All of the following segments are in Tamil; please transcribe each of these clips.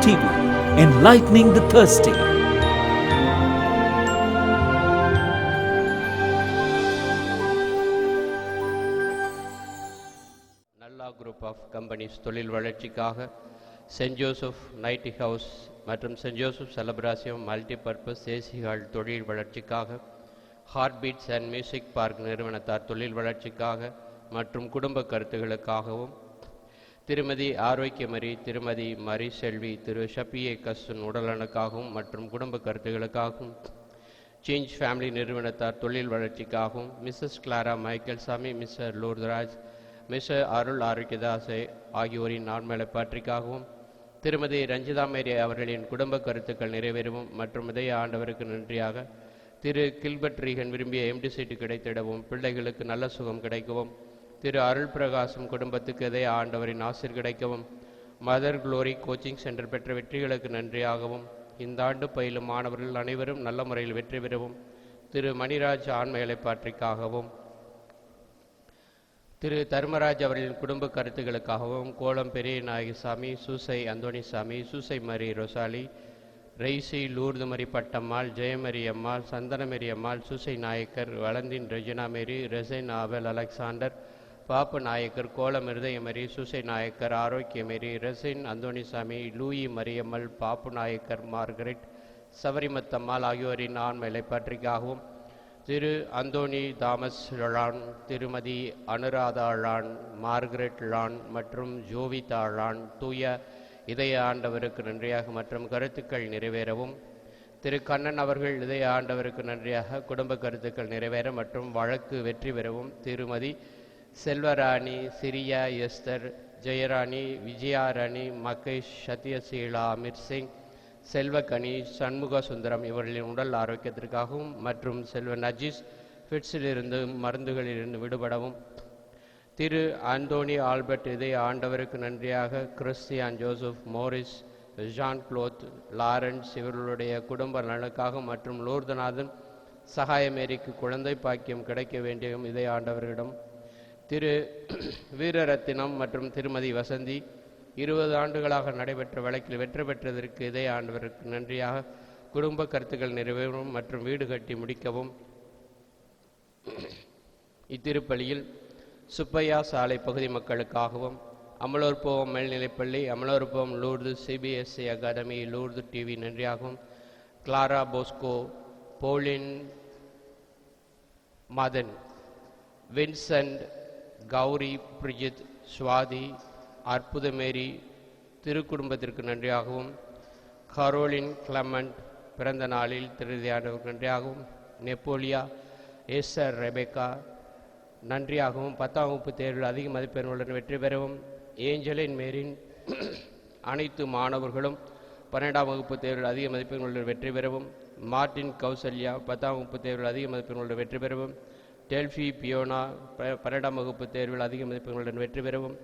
TV, enlightening the thirsty. நல்லா குரூப் ஆஃப் கம்பெனிஸ் தொழில் வளர்ச்சிக்காக சென்ட் ஜோசப் நைட்டி ஹவுஸ் மற்றும் சென்ட் ஜோசப் செலப்ராசியம் மல்டிபர்பஸ் ஏசி ஹால் தொழில் வளர்ச்சிக்காக, heart beats and music park நிறுவனத்தார் தொழில் வளர்ச்சிக்காக மற்றும் குடும்ப கருத்துகளுக்காகவும், திருமதி ஆரோக்கியமரி, திருமதி மரி செல்வி, திரு ஷப்பியே கஸ்ஸன் உடல்நலனுக்காகவும் மற்றும் குடும்ப கருத்துகளுக்காகவும், சேஞ்ச் ஃபேமிலி நிறுவனத்தார் தொழில் வளர்ச்சிக்காகவும், மிஸ்ஸஸ் கிளாரா மைக்கேல் சாமி, மிஸ்டர் லூர்தராஜ், மிஸ்டர் அருள் ஆரோக்கியதாசை ஆகியோரின் நான்மேலைப்பாற்றிக்காகவும், திருமதி ரஞ்சிதா மேரி அவர்களின் குடும்ப கருத்துக்கள் நிறைவேறவும் மற்றும் இதய ஆண்டவருக்கு நன்றியாக திரு கில்பர்ட் ரீகன் விரும்பிய எம்டி சீட்டு கிடைத்திடவும், பிள்ளைகளுக்கு நல்ல சுகம் கிடைக்கவும், திரு அருள் பிரகாசம் குடும்பத்துக்கு இதய ஆண்டவரின் ஆசீர் கிடைக்கவும், மதர் குளோரி கோச்சிங் சென்டர் பெற்ற வெற்றிகளுக்கு நன்றியாகவும், இந்த ஆண்டு பயிலும் மாணவர்கள் அனைவரும் நல்ல முறையில் வெற்றி பெறவும், திரு மணிராஜ் ஆண்மையலைப்பாற்றிக்காகவும், திரு தர்மராஜ் அவர்களின் குடும்ப கருத்துக்களுக்காகவும், கோலம் பெரிய நாயகசாமி, சூசை அந்தோணிசாமி, சூசை மரி ரொசாலி, ரெய்சி லூர்துமரி பட்டம்மாள், ஜெயமரி அம்மாள், சந்தனமரி அம்மாள், சூசை நாயக்கர், வளந்தின் ரெஜினா மேரி, ரெசைன் ஆபல் அலெக்சாண்டர், பாப்பு நாயக்கர், கோலம் இருதயமரி, சூசை நாயக்கர், ஆரோக்கியமேரி, ரெசின் அந்தோணிசாமி, லூயி மரியம்மல், பாப்பு நாயக்கர், மார்கரெட், சவரிமத்தம்மாள் ஆகியோரின் ஆண்மையலைப்பாற்றிக்காகவும், திரு அந்தோனி தாமஸ் லான், திருமதி அனுராதா லான், மார்கரெட் லான் மற்றும் ஜோவிதா லான் தூய இதய ஆண்டவருக்கு நன்றியாக மற்றும் கருத்துக்கள் நிறைவேறவும், திரு கண்ணன் அவர்கள் இதய ஆண்டவருக்கு நன்றியாக குடும்ப கருத்துக்கள் நிறைவேற மற்றும் வழக்கு வெற்றி பெறவும், திருமதி செல்வராணி, சிரியா எஸ்தர், ஜெயராணி, விஜயாராணி, மகேஷ், சத்யசீலா, அமிர் சிங், செல்வகனி, சண்முக சுந்தரம் இவர்களின் உடல் ஆரோக்கியத்திற்காகவும் மற்றும் செல்வ நஜீஸ் ஃபிட்ஸிலிருந்து மருந்துகளிலிருந்து விடுபடவும், திரு அந்தோனி ஆல்பர்ட் இதய ஆண்டவருக்கு நன்றியாக Christian Joseph, Morris, John Claude, Lawrence இவர்களுடைய குடும்ப நலனுக்காக மற்றும் லூர்தநாதன் சகாயமேரிக்கு குழந்தை பாக்கியம் கிடைக்க வேண்டியும் இதய ஆண்டவர்களிடம், திரு வீரரத்தினம் மற்றும் திருமதி வசந்தி 20 ஆண்டுகளாக நடைபெற்ற வழக்கில் வெற்றி பெற்றதற்கு இதய ஆண்டவருக்கு நன்றியாக குடும்ப கருத்துக்கள் நிறைவேறவும் மற்றும் வீடு கட்டி முடிக்கவும், இத்திருப்பலியில் சுப்பையா சாலை பகுதி மக்களுக்காகவும், அமலோற்போவம் மேல்நிலைப்பள்ளி, Amalorpavam Lourdes CBSE academy, Lourdes TV நன்றியாகவும், Clara Bosco, Pauline Madhan, Vincent, Gowri, Bridget, Swathi, Arputhamary திருக்குடும்பத்திற்கு நன்றியாகவும், கரோலின் கிளமண்ட் பிறந்த நாளில் திருதியானவருக்கு நன்றியாகவும், நெப்போலியா, ஏசர் ரெபேக்கா நன்றியாகவும், 10ஆம் வகுப்பு தேர்வில் அதிக மதிப்பெண்களுடன் வெற்றி பெறவும், ஏஞ்சலின் மேரின் அனைத்து மாணவர்களும் 12ஆம் வகுப்பு தேர்வில் அதிக மதிப்பெண்களுடன் வெற்றி பெறவும், மார்டின் கௌசல்யா 10ஆம் வகுப்பு தேர்வில் அதிக மதிப்பெண்களுடன் வெற்றி பெறவும், டெல்ஃபி பியோனா 12ஆம் வகுப்பு தேர்வில் அதிக மதிப்பெண்களுடன் வெற்றி பெறவும்,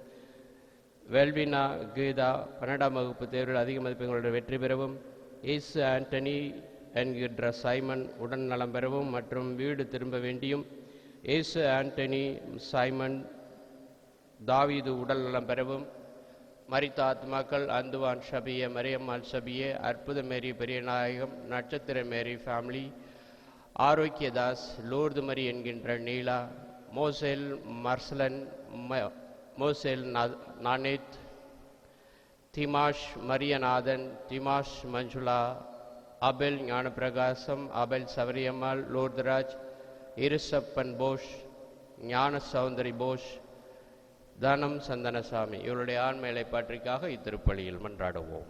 வெல்வினா கீதா 12ஆம் வகுப்பு தேர்வில் அதிக மதிப்பெண்களுடன் வெற்றி பெறவும், ஏசு ஆண்டனி என்கின்ற சைமன் உடன் நலம் பெறவும் மற்றும் வீடு திரும்ப வேண்டியும், ஏசு ஆண்டனி சைமன் தாவீது உடல் நலம் பெறவும், மரித்த ஆத்மாக்கள் அந்துவான் ஷபிய, மரியம்மாள் ஷபிய, அற்புத Mary Periyanayagam, Natchathira Mary family, Arokiyadas, Lourdes Mary என்கின்ற நீலா, மோசேல் மர்சலன், மோசேல் நானேத், திமாஷ் மரியநாதன், திமாஷ் மஞ்சுளா, அபெல் ஞானப்பிரகாசம், அபெல் சவரியம்மாள், லூர்தராஜ், இருசப்பன் போஷ், ஞான சௌந்தரி போஷ், தனம் சந்தனசாமி இவருடைய ஆண்மையை பற்றிக்காக இத்திருப்பலியில் மன்றாடுவோம்.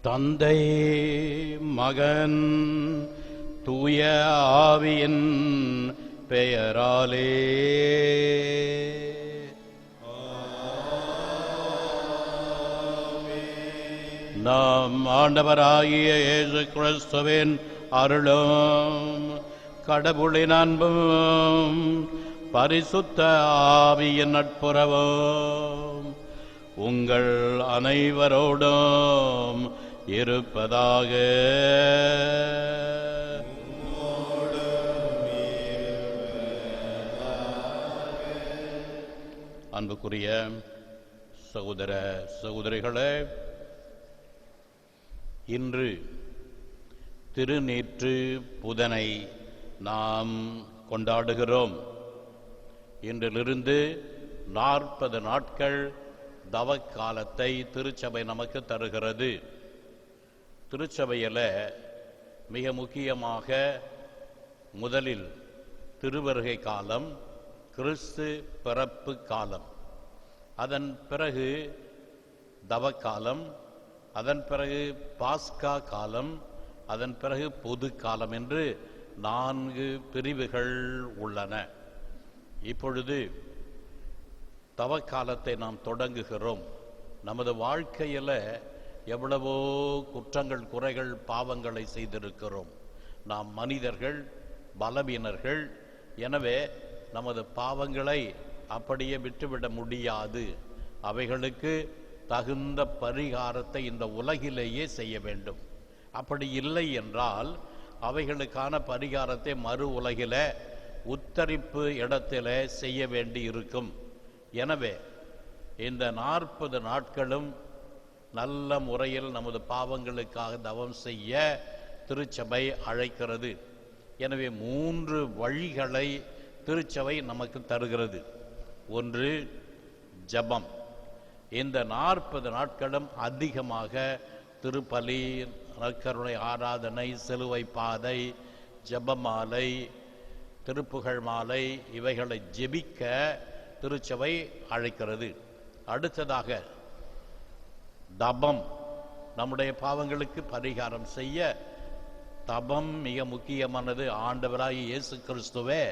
தந்தை மகன் தூய ஆவியின் பெயராலே நாம் ஆண்டவராகிய இயேசு கிறிஸ்துவின் அருளும் கடவுளின் அன்பும் பரிசுத்த ஆவியின் நட்புறவும் உங்கள் அனைவரோடும் இருப்பதாக. அன்புக்குரிய சகோதர சகோதரிகளே, இன்று திருநீற்று புதனை நாம் கொண்டாடுகிறோம். இன்றிலிருந்து 40 நாட்கள் தவக்காலத்தை திருச்சபை நமக்கு தருகிறது. திருச்சபையில் மிக முக்கியமாக முதலில் திருவருகை காலம், கிறிஸ்து பிறப்பு காலம், அதன் பிறகு தவக்காலம், அதன் பிறகு பாஸ்கா காலம், அதன் பிறகு பொது காலம் என்று 4 பிரிவுகள் உள்ளன. இப்பொழுது தவக்காலத்தை நாம் தொடங்குகிறோம். நமது வாழ்க்கையில் எவ்வளவோ குற்றங்கள், குறைகள், பாவங்களை செய்திருக்கிறோம். நாம் மனிதர்கள், பலவீனர்கள். எனவே நமது பாவங்களை அப்படியே விட்டுவிட முடியாது. அவைகளுக்கு தகுந்த பரிகாரத்தை இந்த உலகிலேயே செய்ய வேண்டும். அப்படி இல்லை என்றால் அவைகளுக்கான பரிகாரத்தை மறு உலகில உத்தரிப்பு இடத்தில செய்ய வேண்டி இருக்கும். எனவே இந்த 40 நாட்களும் நல்ல முறையில் நமது பாவங்களுக்காக தவம் செய்ய திருச்சபை அழைக்கிறது. எனவே 3 வழிகளை திருச்சபை நமக்கு தருகிறது. ஒன்று, ஜபம். இந்த 40 நாட்களும் அதிகமாக திருப்பலி, நற்கருணை ஆராதனை, சிலுவை பாதை, ஜபமாலை, திருப்புகழ் மாலை இவைகளை ஜெபிக்க திருச்சபை அழைக்கிறது. அடுத்ததாக தபம். நம்முடைய பாவங்களுக்கு பரிகாரம் செய்ய தபம் மிக முக்கியமானது. ஆண்டவராகிய இயேசு கிறிஸ்துவே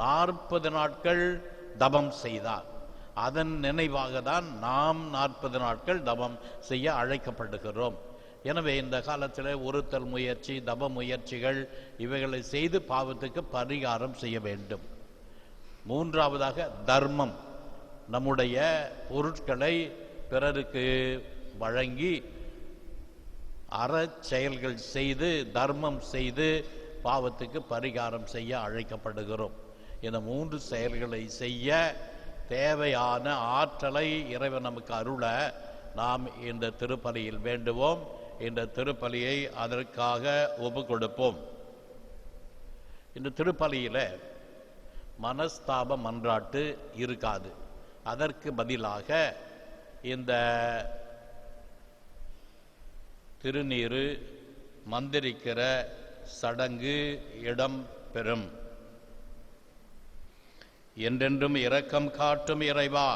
40 நாட்கள் தபம் செய்தார். அதன் நினைவாக தான் நாம் 40 நாட்கள் தபம் செய்ய அழைக்கப்படுகிறோம். எனவே இந்த காலத்தில் ஒருத்தல் முயற்சி, தப முயற்சிகள் இவைகளை செய்து பாவத்துக்கு பரிகாரம் செய்ய வேண்டும். மூன்றாவதாக தர்மம். நம்முடைய பொருட்களை பிறருக்கு வழங்கி அறச்செயல்கள் செய்து, தர்மம் செய்து பாவத்துக்கு பரிகாரம் செய்ய அழைக்கப்படுகிறோம். இந்த 3 செயல்களை செய்ய தேவையான ஆற்றலை இறைவன் நமக்கு அருள நாம் இந்த திருப்பலியில் வேண்டுவோம். இந்த திருப்பலியை அதற்காக ஒப்பு கொடுப்போம். இந்த திருப்பலியில் மனஸ்தாப மன்றாட்டு இருக்காது. அதற்கு பதிலாக இந்த திருநீரு மந்திரிக்கிற சடங்கு இடம் பெறும். என்றென்றும் இரக்கம் காட்டும் இறைவா,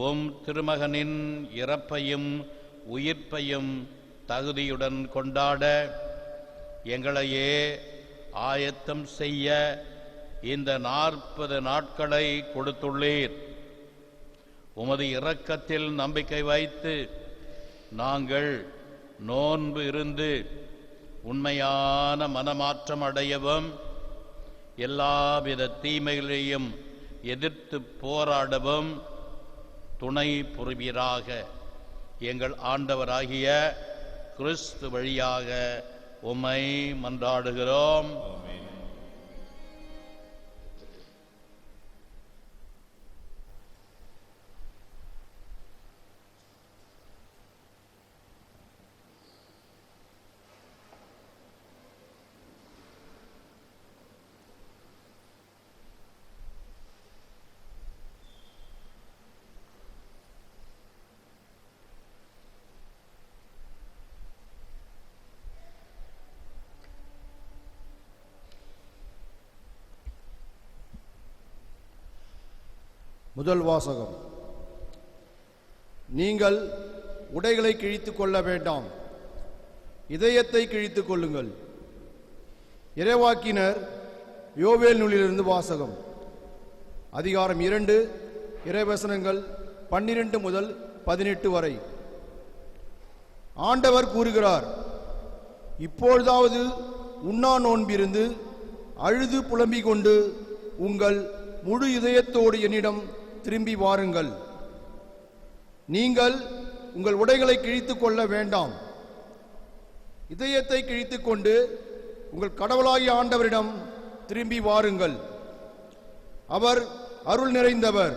உம் திருமகனின் இறப்பையும் உயிர்ப்பையும் தகுதியுடன் கொண்டாட எங்களையே ஆயத்தம் செய்ய இந்த 40 நாட்களை கொடுத்துள்ளீர். உமது இரக்கத்தில் நம்பிக்கை வைத்து நாங்கள் நோன்பு இருந்து உண்மையான மனமாற்றம் அடையவும், எல்லாவித தீமைகளையும் எதிர்த்து போராடவும் துணை புரிவீராக. எங்கள் ஆண்டவராகிய கிறிஸ்து வழியாக உம்மை மன்றாடுகிறோம். முதல் வாசகம். நீங்கள் உடைகளை கிழித்து கொள்ள வேண்டாம், இதயத்தை கிழித்துக் கொள்ளுங்கள். இறைவாக்கினர் யோவேல் நூலிலிருந்து வாசகம். அதிகாரம் 2, இறைவசனங்கள் 12 முதல் 18 வரை. ஆண்டவர் கூறுகிறார், இப்பொழுதாவது உண்ணா நோன்பிருந்து அழுது புலம்பிக் கொண்டு உங்கள் முழு இதயத்தோடு என்னிடம் திரும்பி வாருங்கள். நீங்கள் உங்கள் உடைகளை கிழித்துக் கொள்ள வேண்டாம், இதயத்தை கிழித்துக் கொண்டு உங்கள் கடவுளாகிய ஆண்டவரிடம் திரும்பி வாருங்கள். அவர் அருள் நிறைந்தவர்,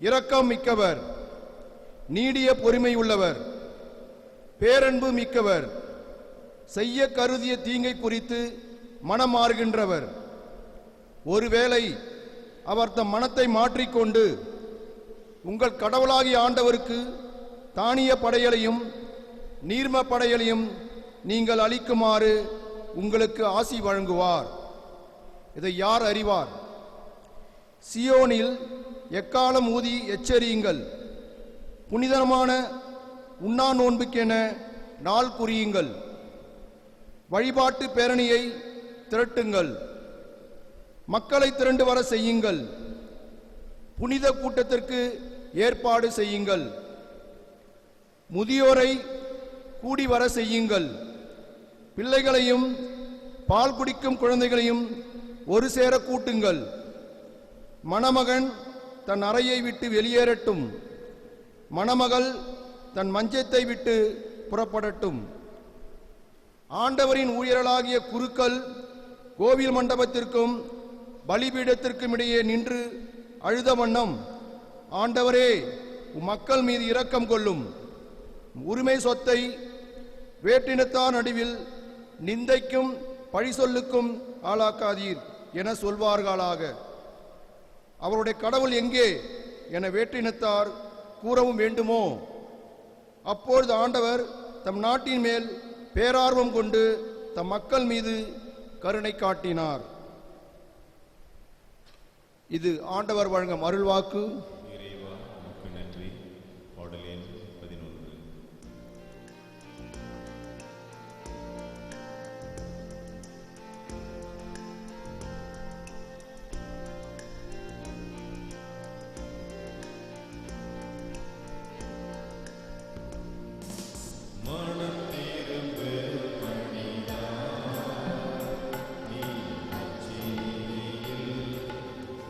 இரக்கம் மிக்கவர், நீடிய பொறுமை உள்ளவர், பேரன்பு மிக்கவர், செய்ய கருதிய தீங்கை குறித்து மனம் மாறுகின்றவர். ஒருவேளை அவர் தம் மனத்தை மாற்றிக்கொண்டு உங்கள் கடவுளாகிய ஆண்டவருக்கு தானிய படையலையும் நீர்ம படையலையும் நீங்கள் அளிக்குமாறு உங்களுக்கு ஆசி வழங்குவார். இதை யார் அறிவார்? சியோனில் எக்காலம் ஊதி எச்சரியுங்கள், புனிதமான உண்ணா நோன்புக்கென நாள் குறியுங்கள், வழிபாட்டு பேரணியை திரட்டுங்கள், மக்களை திரண்டு வர செய்யுங்கள், புனித கூட்டத்திற்கு ஏற்பாடு செய்யுங்கள், முதியோரை கூடி வர செய்யுங்கள், பிள்ளைகளையும் பால் குடிக்கும் குழந்தைகளையும் ஒரு சேர கூட்டுங்கள். மணமகன் தன் அறையை விட்டு வெளியேறட்டும், மணமகள் தன் மஞ்சத்தை விட்டு புறப்படட்டும். ஆண்டவரின் ஊழியர்களாகிய குருக்கள் கோவில் மண்டபத்திற்கும் பலிபீடத்திற்கும் இடையே நின்று அழுத வண்ணம், ஆண்டவரே, மக்கள் மீது இரக்கம் கொள்ளும், உரிமை சொத்தை வேற்றினத்தார் நடுவில் நிந்தைக்கும் பழி சொல்லுக்கும் ஆளாக்காதீர் என சொல்வார்களாக. அவருடைய கடவுள் எங்கே என வேற்றினத்தார் கூறவும் வேண்டுமோ? அப்பொழுது ஆண்டவர் தம் நாட்டின் மேல் பேரார்வம் கொண்டு தம் மக்கள் மீது கருணை காட்டினார். இது ஆண்டவர் வழங்கும் அருள்வாக்கு.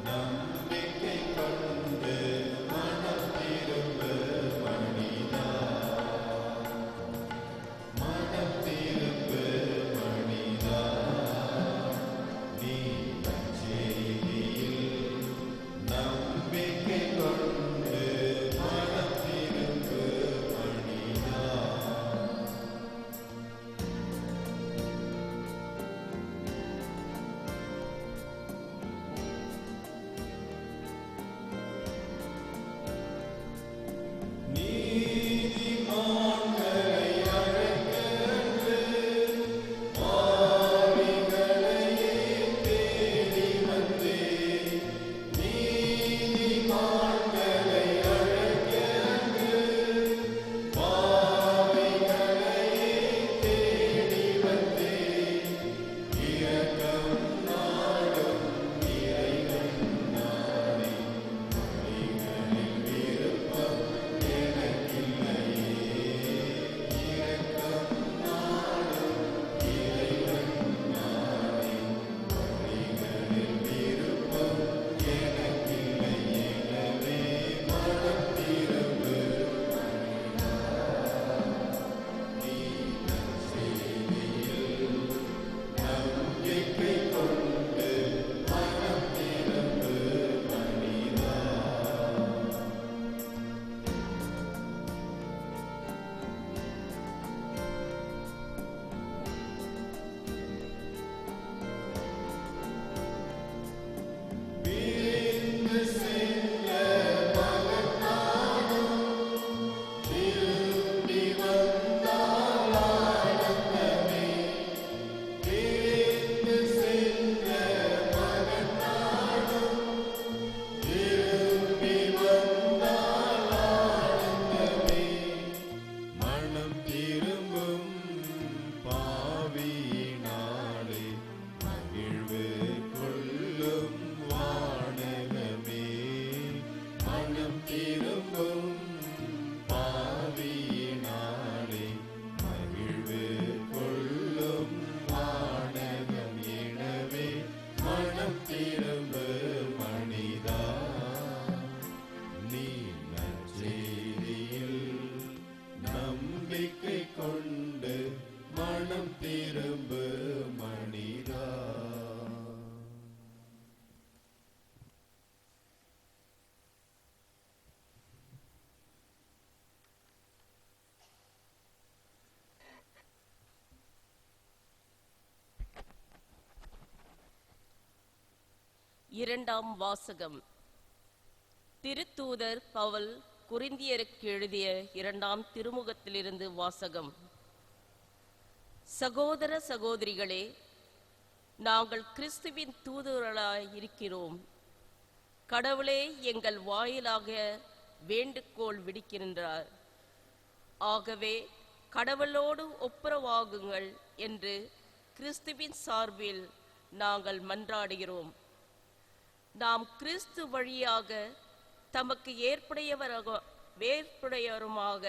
நம்பிக்கை கொண்டு இரண்டாம் வாசகம். திருத்தூதர் பவுல் கொரிந்தியருக்கு எழுதிய இரண்டாம் திருமுகத்திலிருந்து வாசகம். சகோதர சகோதரிகளே, நாங்கள் கிறிஸ்துவின் தூதர்களாய் இருக்கிறோம். கடவுளே எங்கள் வாயிலாக வேண்டுகோள் விடுக்கின்றார். ஆகவே கடவுளோடு ஒப்புரவாகுங்கள் என்று கிறிஸ்துவின் சார்பில் நாங்கள் மன்றாடுகிறோம். நாம் கிறிஸ்து வழியாக தமக்கு ஏற்புடையவருமாக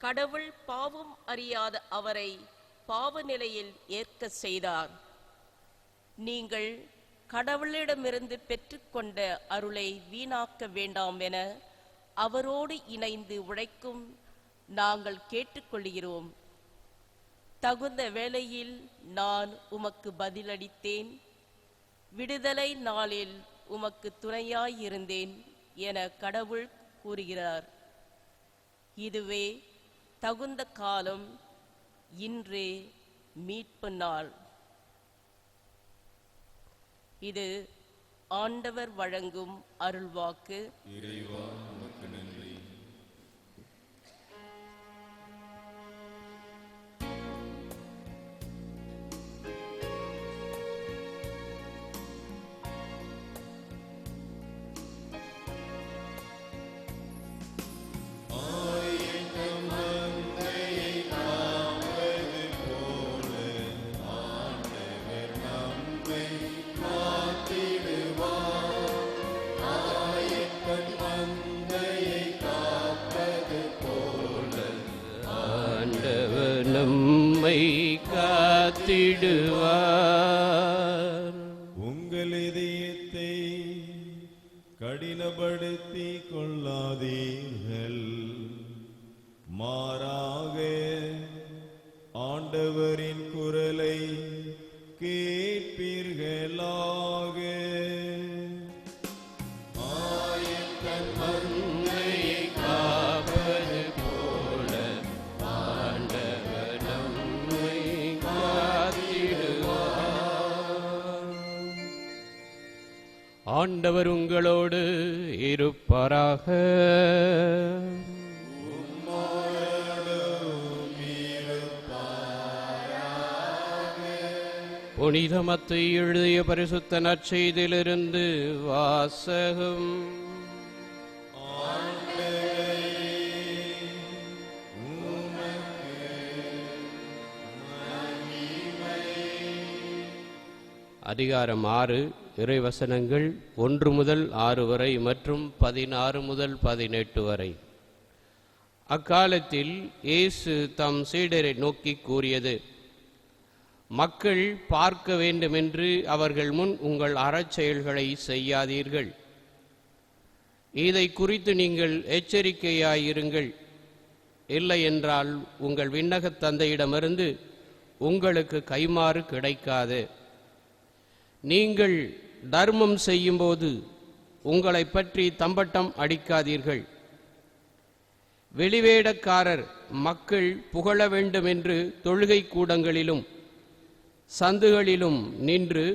கடவுள் பாவம் அறியாத அவரை பாவ நிலையில் ஏற்க செய்தார். நீங்கள் கடவுளிடமிருந்து பெற்றுக்கொண்ட அருளை வீணாக்க வேண்டாம் என அவரோடு இணைந்து உழைக்கும் நாங்கள் கேட்டுக்கொள்கிறோம். தகுந்த வேளையில் நான் உமக்கு பதிலளித்தேன், விடுதலை நாளில் உமக்கு துணையாயிருந்தேன் என கடவுள் கூறுகிறார். இதுவே தகுந்த காலம், இன்றே மீட்பு நாள். இது ஆண்டவர் வழங்கும் அருள்வாக்கு. இறைவா, உமக்கு நன்றி. ஆண்டவர் நம்மை காத்திடுவார். உங்கள் இதயத்தை கடினப்படுத்தி கொள்ளாதீர்கள், மாறாக ஆண்டவரின் குரலை கேட்பீர்களாக. மந்தையை காப்பது போல ஆண்டவர் நம்மை காத்திடுவார். ஆண்டவர் உங்களோடு இருப்பாராக. புனித மத்தேயு எழுதிய பரிசுத்த நற்செய்தியிலிருந்து வாசகம். அதிகாரம் 6, இறைவசனங்கள் 1 முதல் 6 வரை மற்றும் 16 முதல் 18 வரை. அக்காலத்தில் இயேசு தம் சீடரை நோக்கி கூறியது: மக்கள் பார்க்க வேண்டுமென்று அவர்கள் முன் உங்கள் அறச்செயல்களை செய்யாதீர்கள். இதை குறித்து நீங்கள் எச்சரிக்கையாயிருங்கள். இல்லை என்றால் உங்கள் விண்ணகத் தந்தையிடமிருந்து உங்களுக்கு கைமாறு கிடைக்காது. நீங்கள் தர்மம் செய்யும்போது உங்களை பற்றி தம்பட்டம் அடிக்காதீர்கள். வெளிவேடக்காரர் மக்கள் புகழ வேண்டுமென்று தொழுகை கூடங்களிலும் சந்துகளிலும் நின்று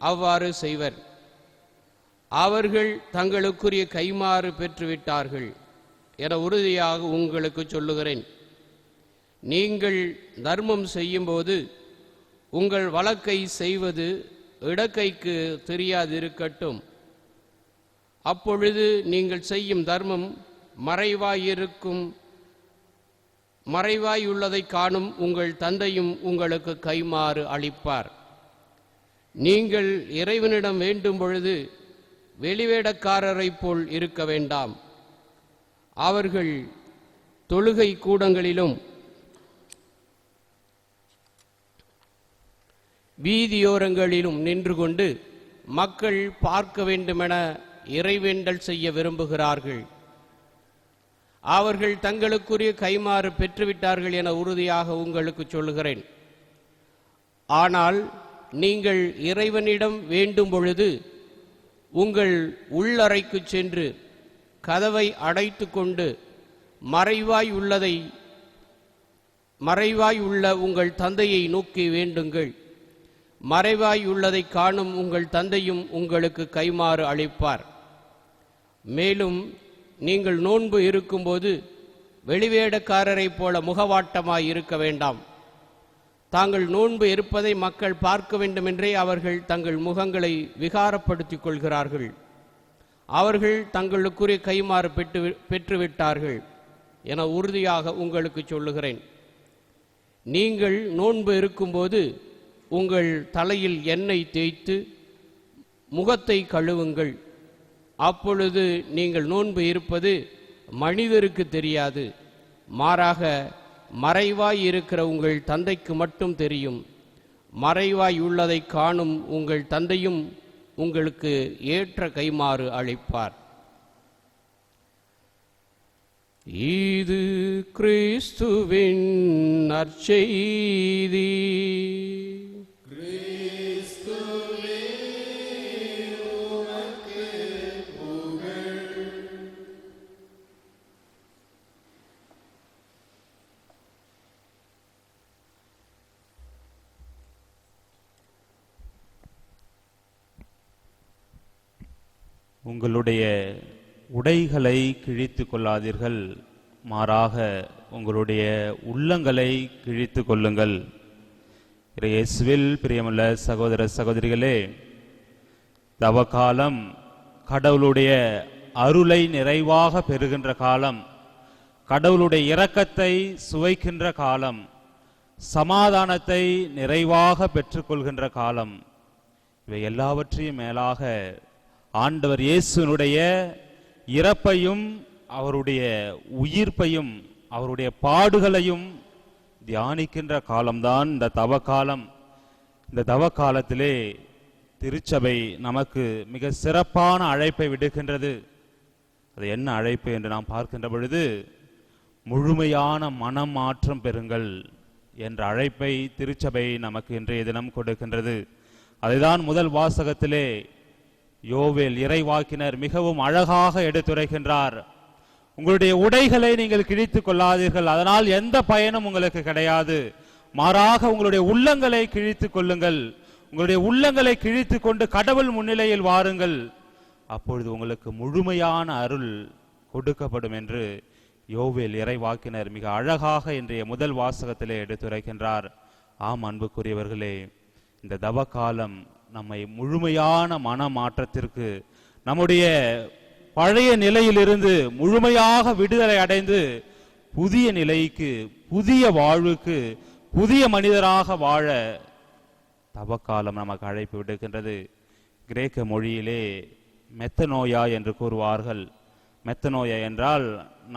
அவ்வாறு செய்வர். அவர்கள் தங்களுக்குரிய கைமாறு பெற்றுவிட்டார்கள் என உறுதியாக உங்களுக்கு சொல்லுகிறேன். நீங்கள் தர்மம் செய்யும்போது உங்கள் வலக்கை செய்வது இடக்கைக்கு தெரியாதிருக்கட்டும். அப்பொழுது நீங்கள் செய்யும் தர்மம் மறைவாயுள்ளதை காணும் உங்கள் தந்தையும் உங்களுக்கு கைமாறு அளிப்பார். நீங்கள் இறைவனிடம் வேண்டும் பொழுது வெளிவேடக்காரரைப் போல் இருக்க வேண்டாம். அவர்கள் தொழுகை கூடங்களிலும் வீதியோரங்களிலும் நின்று கொண்டு மக்கள் பார்க்க வேண்டுமென இறைவேண்டல் செய்ய விரும்புகிறார்கள். அவர்கள் தங்களுக்குரிய கைமாறு பெற்றுவிட்டார்கள் என உறுதியாக உங்களுக்கு சொல்லுகிறேன். ஆனால் நீங்கள் இறைவனிடம் வேண்டும் பொழுது உங்கள் உள்ளறைக்கு சென்று கதவை அடைத்து கொண்டு மறைவாய் உள்ள உங்கள் தந்தையை நோக்கி வேண்டுங்கள். மறைவாய் உள்ளதை காணும் உங்கள் தந்தையும் உங்களுக்கு கைமாறு அளிப்பார். மேலும் நீங்கள் நோன்பு இருக்கும்போது வெளிவேடக்காரரைப் போல முகவாட்டமாய் இருக்க வேண்டாம். தாங்கள் நோன்பு இருப்பதை மக்கள் பார்க்க வேண்டுமென்றே அவர்கள் தங்கள் முகங்களை விகாரப்படுத்திக் கொள்கிறார்கள். அவர்கள் தங்களுக்குரிய கைமாறு பெற்றுவிட்டார்கள் என உறுதியாக உங்களுக்கு சொல்லுகிறேன். நீங்கள் நோன்பு இருக்கும்போது உங்கள் தலையில் எண்ணெய் தேய்த்து முகத்தை கழுவுங்கள். அப்பொழுது நீங்கள் நோன்பு இருப்பது மனிதருக்கு தெரியாது, மாறாக மறைவாய் இருக்கிற உங்கள் தந்தைக்கு மட்டும் தெரியும். மறைவாய் உள்ளதை காணும் உங்கள் தந்தையும் உங்களுக்கு ஏற்ற கைமாறு அளிப்பார். இது கிறிஸ்துவின் நற்செய்தி. உங்களுடைய உடைகளை கிழித்து கொள்ளாதீர்கள், மாறாக உங்களுடைய உள்ளங்களை கிழித்து கொள்ளுங்கள். இயேசுவில் பிரியமுள்ள சகோதர சகோதரிகளே, தவக்காலம் கடவுளுடைய அருளை நிறைவாக பெறுகின்ற காலம், கடவுளுடைய இரக்கத்தை சுவைக்கின்ற காலம், சமாதானத்தை நிறைவாக பெற்றுக்கொள்கின்ற காலம். இவை எல்லாவற்றையும் மேலாக ஆண்டவர் இயேசுனுடைய இறப்பையும் அவருடைய உயிர்ப்பையும் அவருடைய பாடுகளையும் தியானிக்கின்ற காலம்தான் இந்த தவக்காலம். இந்த தவக்காலத்திலே திருச்சபை நமக்கு மிக சிறப்பான அழைப்பை விடுக்கின்றது. அது என்ன அழைப்பு என்று நாம் பார்க்கின்ற பொழுது, முழுமையான மனம் மாற்றம் பெறுங்கள் என்ற அழைப்பை திருச்சபை நமக்கு இன்றைய தினம் கொடுக்கின்றது. அதைதான் முதல் வாசகத்திலே யோவேல் இறைவாக்கினர் மிகவும் அழகாக எடுத்துரைக்கின்றார். உங்களுடைய உடைகளை நீங்கள் கிழித்துக் கொள்ளாதீர்கள், அதனால் எந்த பயனும் உங்களுக்கு கிடையாது. மாறாக உங்களுடைய உள்ளங்களை கிழித்துக் கொள்ளுங்கள். உங்களுடைய உள்ளங்களை கிழித்து கொண்டு கடவுள் முன்னிலையில் வாருங்கள். அப்பொழுது உங்களுக்கு முழுமையான அருள் கொடுக்கப்படும் என்று யோவேல் இறைவாக்கினர் மிக அழகாக இன்றைய முதல் வாசகத்திலே எடுத்துரைக்கின்றார். ஆம் அன்புக்குரியவர்களே, இந்த தவக்காலம் நம்மை முழுமையான மன மாற்றத்திற்கு, நம்முடைய பழைய நிலையிலிருந்து முழுமையாக விடுதலை அடைந்து புதிய நிலைக்கு, புதிய வாழ்வுக்கு, புதிய மனிதராக வாழ தவக்காலம் நமக்கு அழைப்பு விடுக்கின்றது. கிரேக்க மொழியிலே மெத்தனோயா என்று கூறுவார்கள். மெத்தனோயா என்றால்,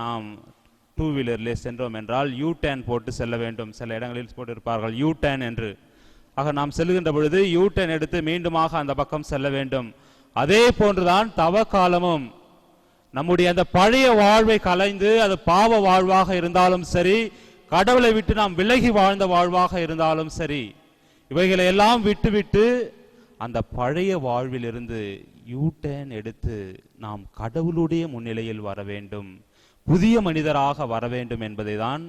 நாம் டூ வீலரிலே சென்றோம் என்றால் யூ டேன் போட்டு செல்ல வேண்டும். சில இடங்களில் போட்டிருப்பார்கள் யூ டேன் என்று. ஆக நாம் செல்லுகின்ற பொழுது யூ டேன் எடுத்து மீண்டுமாக அந்த பக்கம் செல்ல வேண்டும். அதே போன்றுதான் தவக்காலமும். நம்முடைய அந்த பழைய வாழ்வை கலைந்து, அது பாவ வாழ்வாக இருந்தாலும் சரி, கடவுளை விட்டு நாம் விலகி வாழ்ந்த வாழ்வாக இருந்தாலும் சரி, இவைகளை எல்லாம் விட்டுவிட்டு அந்த பழைய வாழ்விலிருந்து யூ டேன் எடுத்து நாம் கடவுளுடைய முன்னிலையில் வர வேண்டும், புதிய மனிதராக வர வேண்டும் என்பதை தான்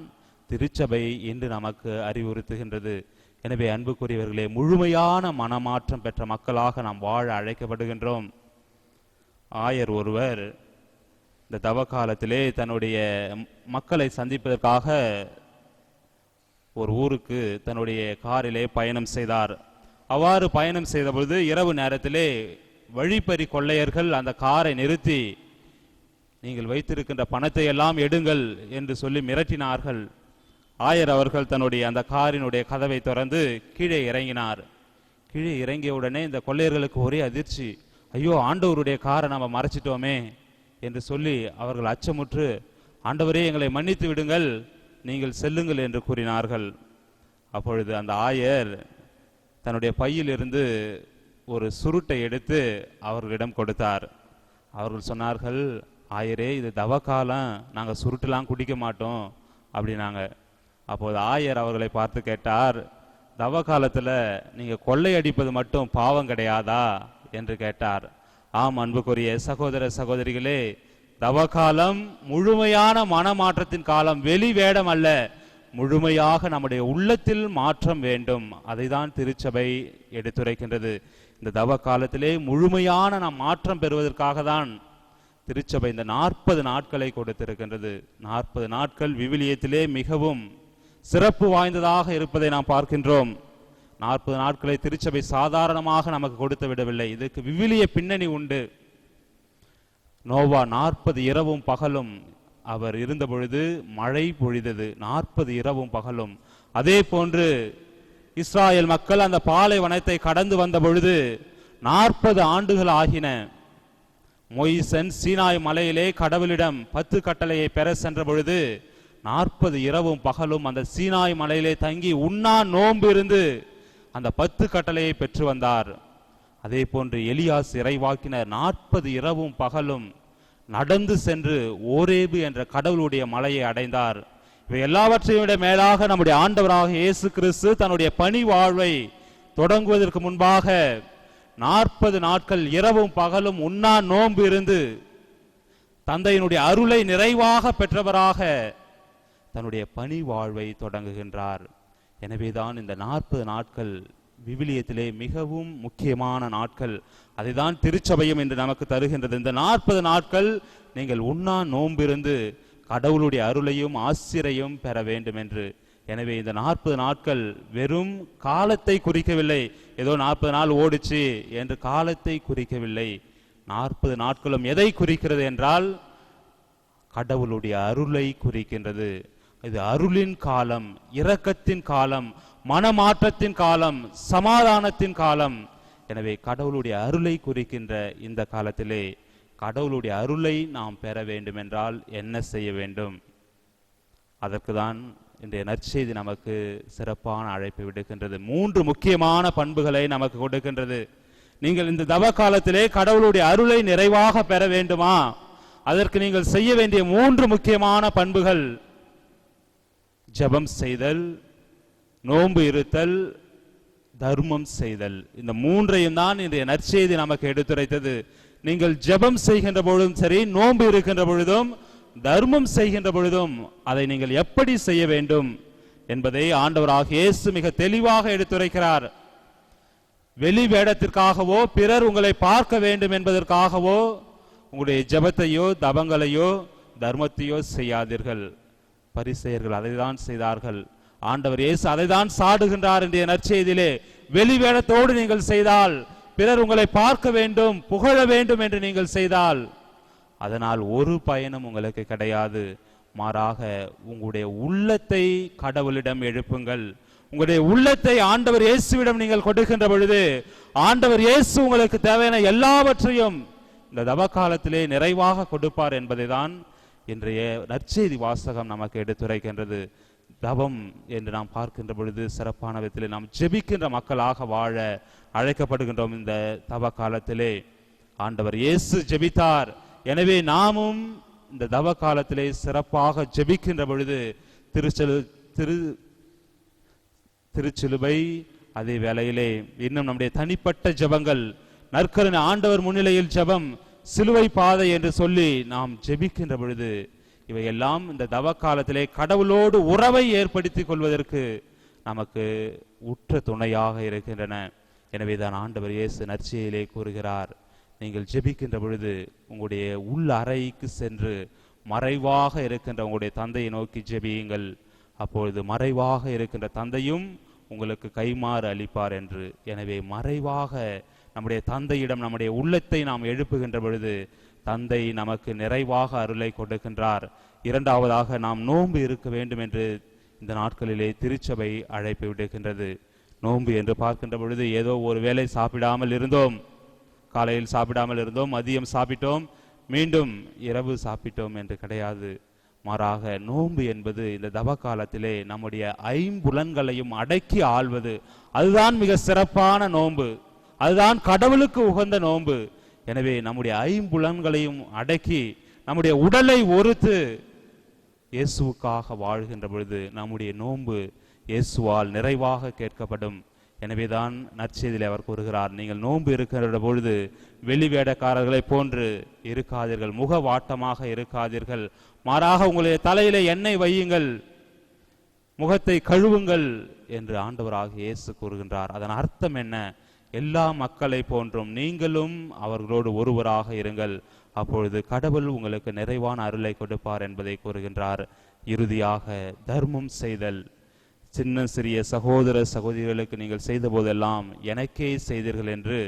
திருச்சபை இன்று நமக்கு அறிவுறுத்துகின்றது. எனவே அன்புக்குரியவர்களே, முழுமையான மனமாற்றம் பெற்ற மக்களாக நாம் வாழ அழைக்கப்படுகின்றோம். ஆயர் ஒருவர் இந்த தவக்காலத்திலே தன்னுடைய மக்களை சந்திப்பதற்காக ஒரு ஊருக்கு தன்னுடைய காரிலே பயணம் செய்தார். அவ்வாறு பயணம் செய்த பொழுது இரவு நேரத்திலே வழிப்பறி கொள்ளையர்கள் அந்த காரை நிறுத்தி, நீங்கள் வைத்திருக்கின்ற பணத்தை எல்லாம் எடுங்கள் என்று சொல்லி மிரட்டினார்கள். ஆயர் அவர்கள் தன்னுடைய அந்த காரினுடைய கதவை திறந்து கீழே இறங்கினார். கீழே இறங்கிய உடனே இந்த கொள்ளையர்களுக்கு ஒரே அதிர்ச்சி. ஐயோ, ஆண்டவருடைய காரை நம்ம மறைச்சிட்டோமே என்று சொல்லி அவர்கள் அச்சமுற்று, ஆண்டவரே எங்களை மன்னித்து விடுங்கள், நீங்கள் செல்லுங்கள் என்று கூறினார்கள். அப்பொழுது அந்த ஆயர் தன்னுடைய பையிலிருந்து ஒரு சுருட்டை எடுத்து அவர்களிடம் கொடுத்தார். அவர்கள் சொன்னார்கள், ஆயரே, இது தவக்காலம், நாங்கள் சுருட்டெல்லாம் குடிக்க மாட்டோம் அப்படின்னாங்க. அப்போது ஆயர் அவர்களை பார்த்து கேட்டார், தவக்காலத்தில் நீங்கள் கொள்ளையடிப்பது மட்டும் பாவம் கிடையாதா என்று கேட்டார். ஆம் அன்புக்குரிய சகோதர சகோதரிகளே, தவக்காலம் முழுமையான மனமாற்றத்தின் காலம், வெளி வேடம் அல்ல, முழுமையாக நம்முடைய உள்ளத்தில் மாற்றம் வேண்டும். அதைதான் திருச்சபை எடுத்துரைக்கின்றது. இந்த தவ காலத்திலே முழுமையான நாம் மாற்றம் பெறுவதற்காக தான் திருச்சபை இந்த 40 நாட்களை கொடுத்திருக்கின்றது. 40 நாட்கள் விவிலியத்திலே மிகவும் சிறப்பு வாய்ந்ததாக இருப்பதை நாம் பார்க்கின்றோம். 40 நாட்களை திருச்சபை சாதாரணமாக நமக்கு கொடுத்து விடவில்லை. இதுக்கு விவிலிய பின்னணி உண்டு. நோவா 40 இரவும் பகலும் அவர் இருந்த பொழுது மழை பொழிந்தது. 40 இரவும் பகலும். அதே போன்று இஸ்ராயல் மக்கள் அந்த பாலைவனத்தை கடந்து வந்த பொழுது 40 ஆண்டுகள் ஆகின. மோயிசன் சீனாய் மலையிலே கடவுளிடம் 10 கட்டளையை பெற சென்ற பொழுது 40 இரவும் பகலும் அந்த சீனாய் மலையிலே தங்கி உண்ணா நோன்பு இருந்து அந்த 10 கட்டளையை பெற்று வந்தார். அதே போன்று எலியாஸ் இறைவாக்கினர் 40 இரவும் பகலும் நடந்து சென்று ஓரேபு என்ற கடவுளுடைய மலையை அடைந்தார். இவை எல்லாவற்றையும் விட மேலாக நம்முடைய ஆண்டவராக இயேசு கிறிஸ்து தன்னுடைய பணி வாழ்வை தொடங்குவதற்கு முன்பாக 40 நாட்கள் இரவும் பகலும் உண்ணா நோன்பு இருந்து தந்தையினுடைய அருளை நிறைவாக பெற்றவராக தன்னுடைய பணி வாழ்வை தொடங்குகின்றார். எனவேதான் இந்த 40 நாட்கள் விவிலியத்திலே மிகவும் முக்கியமான நாட்கள். அதைதான் திருச்சபையும் என்று நமக்கு தருகின்றது. இந்த 40 நாட்கள் நீங்கள் உண்ணா நோம்பிருந்து கடவுளுடைய அருளையும் ஆசிரையும் பெற வேண்டும் என்று. எனவே இந்த 40 நாட்கள் வெறும் காலத்தை குறிக்கவில்லை. ஏதோ 40 நாள் ஓடிச்சு என்று காலத்தை குறிக்கவில்லை. 40 நாட்களும் எதை குறிக்கிறது என்றால் கடவுளுடைய அருளை குறிக்கின்றது. இது அருளின் காலம், இரக்கத்தின் காலம், மனமாற்றத்தின் காலம், சமாதானத்தின் காலம். எனவே கடவுளுடைய அருளை குறிக்கின்ற இந்த காலத்திலே கடவுளுடைய அருளை நாம் பெற வேண்டும் என்றால் என்ன செய்ய வேண்டும்? அதற்கு தான் இன்றைய நற்செய்தி நமக்கு சிறப்பான அழைப்பு விடுக்கின்றது. 3 முக்கியமான பண்புகளை நமக்கு கொடுக்கின்றது. நீங்கள் இந்த தவ காலத்திலே கடவுளுடைய அருளை நிறைவாக பெற வேண்டுமா? அதற்கு நீங்கள் செய்ய வேண்டிய 3 முக்கியமான பண்புகள்: ஜெபம் செய்தல், நோன்பு இருத்தல், தர்மம் செய்தல். இந்த 3ஐயும் தான் இன்றைய நற்செய்தி நமக்கு எடுத்துரைத்தது. நீங்கள் ஜெபம் செய்கின்ற பொழுதும் சரி, நோன்பு இருக்கின்ற பொழுதும், தர்மம் செய்கின்ற பொழுதும் அதை நீங்கள் எப்படி செய்ய வேண்டும் என்பதை ஆண்டவராக இயேசு மிக தெளிவாக எடுத்துரைக்கிறார். வெளி வேடத்திற்காகவோ பிறர் உங்களை பார்க்க வேண்டும் என்பதற்காகவோ உங்களுடைய ஜெபத்தையோ தபங்களையோ தர்மத்தையோ செய்யாதீர்கள். பரிசேயர்கள் அதைதான் செய்தார்கள். ஆண்டவர் இயேசு அதைதான் சாடுகின்றார். இன்றைய நற்செய்தியிலே வெளி வேடத்தோடு நீங்கள் செய்தால், பிறர் உங்களை பார்க்க வேண்டும், புகழ வேண்டும் என்று நீங்கள் செய்தால் அதனால் ஒரு பயனும் உங்களுக்கு கிடையாது. மாறாக உங்களுடைய உள்ளத்தை கடவுளிடம் எழுப்புங்கள். உங்களுடைய உள்ளத்தை ஆண்டவர் இயேசுவிடம் நீங்கள் கொடுக்கின்ற பொழுது ஆண்டவர் இயேசு உங்களுக்கு தேவையான எல்லாவற்றையும் இந்த தவ காலத்திலே நிறைவாக கொடுப்பார் என்பதை தான் இன்றைய நற்செய்தி வாசகம் நமக்கு எடுத்துரைக்கின்றது. தவம் என்று நாம் பார்க்கின்ற பொழுது சிறப்பான விதத்திலே நாம் ஜெபிக்கின்ற மக்களாக வாழ அழைக்கப்படுகின்றோம். இந்த தவ காலத்திலே ஆண்டவர் இயேசு ஜெபித்தார். எனவே நாமும் இந்த தவ காலத்திலே சிறப்பாக ஜெபிக்கின்ற பொழுது திருச்சிலுவை, அதே வேளையிலே இன்னும் நம்முடைய தனிப்பட்ட ஜெபங்கள், நற்கருணை ஆண்டவர் முன்னிலையில் ஜெபம், சிலுவை பாதை என்று சொல்லி நாம் ஜெபிக்கின்ற பொழுது இவையெல்லாம் இந்த தவ காலத்திலே கடவுளோடு உறவை ஏற்படுத்திக் கொள்வதற்கு நமக்கு உற்ற துணையாக இருக்கின்றன. எனவேதான் ஆண்டவர் இயேசு நற்செய்தியிலே கூறுகிறார், நீங்கள் ஜெபிக்கின்ற பொழுது உங்களுடைய உள் அறைக்கு சென்று மறைவாக இருக்கின்ற உங்களுடைய தந்தையை நோக்கி ஜெபியுங்கள். அப்பொழுது மறைவாக இருக்கின்ற தந்தையும் உங்களுக்கு கைமாறு அளிப்பார் என்று. எனவே மறைவாக நம்முடைய தந்தையிடம் நம்முடைய உள்ளத்தை நாம் எழுப்புகின்ற பொழுது தந்தை நமக்கு நிறைவாக அருளை கொடுக்கின்றார். இரண்டாவதாக நாம் நோன்பு இருக்க வேண்டும் என்று இந்த நாட்களிலே திருச்சபை அழைப்பு விடுகின்றது. நோன்பு என்று பார்க்கின்ற பொழுது ஏதோ ஒரு வேளை சாப்பிடாமல் இருந்தோம், காலையில் சாப்பிடாமல் இருந்தோம், மதியம் சாப்பிட்டோம், மீண்டும் இரவு சாப்பிட்டோம் என்று கிடையாது. மாறாக நோன்பு என்பது இந்த தவ காலத்திலே நம்முடைய ஐம்புலன்களையும் அடக்கி ஆள்வது. அதுதான் மிக சிறப்பான நோன்பு, அதுதான் கடவுளுக்கு உகந்த நோன்பு. எனவே நம்முடைய ஐம்புலன்களையும் அடக்கி நம்முடைய உடலை ஒருத்து இயேசுவுக்காக வாழ்கின்ற பொழுது நம்முடைய நோன்பு இயேசுவால் நிறைவாக கேட்கப்படும். எனவேதான் நற்செய்தியிலே அவர் கூறுகிறார், நீங்கள் நோன்பு இருக்கிற பொழுது வெளி வேடக்காரர்களை போன்று இருக்காதீர்கள், முக வாட்டமாக இருக்காதீர்கள், மாறாக உங்களுடைய தலையிலே எண்ணெய் வையுங்கள். முகத்தை கழுவுங்கள் என்று ஆண்டவராகிய இயேசு கூறுகின்றார். அதன் அர்த்தம் என்ன? எல்லா மக்களை போன்றும் நீங்களும் அவர்களோடு ஒருவராக இருங்கள், அப்பொழுது கடவுள் உங்களுக்கு நிறைவான அருளை கொடுப்பார் என்பதை கூறுகின்றார். இறுதியாக தர்மம் செய்தல். சின்ன சிறிய சகோதர சகோதரிகளுக்கு நீங்கள் செய்த போதெல்லாம் எனக்கே செய்தீர்கள் என்று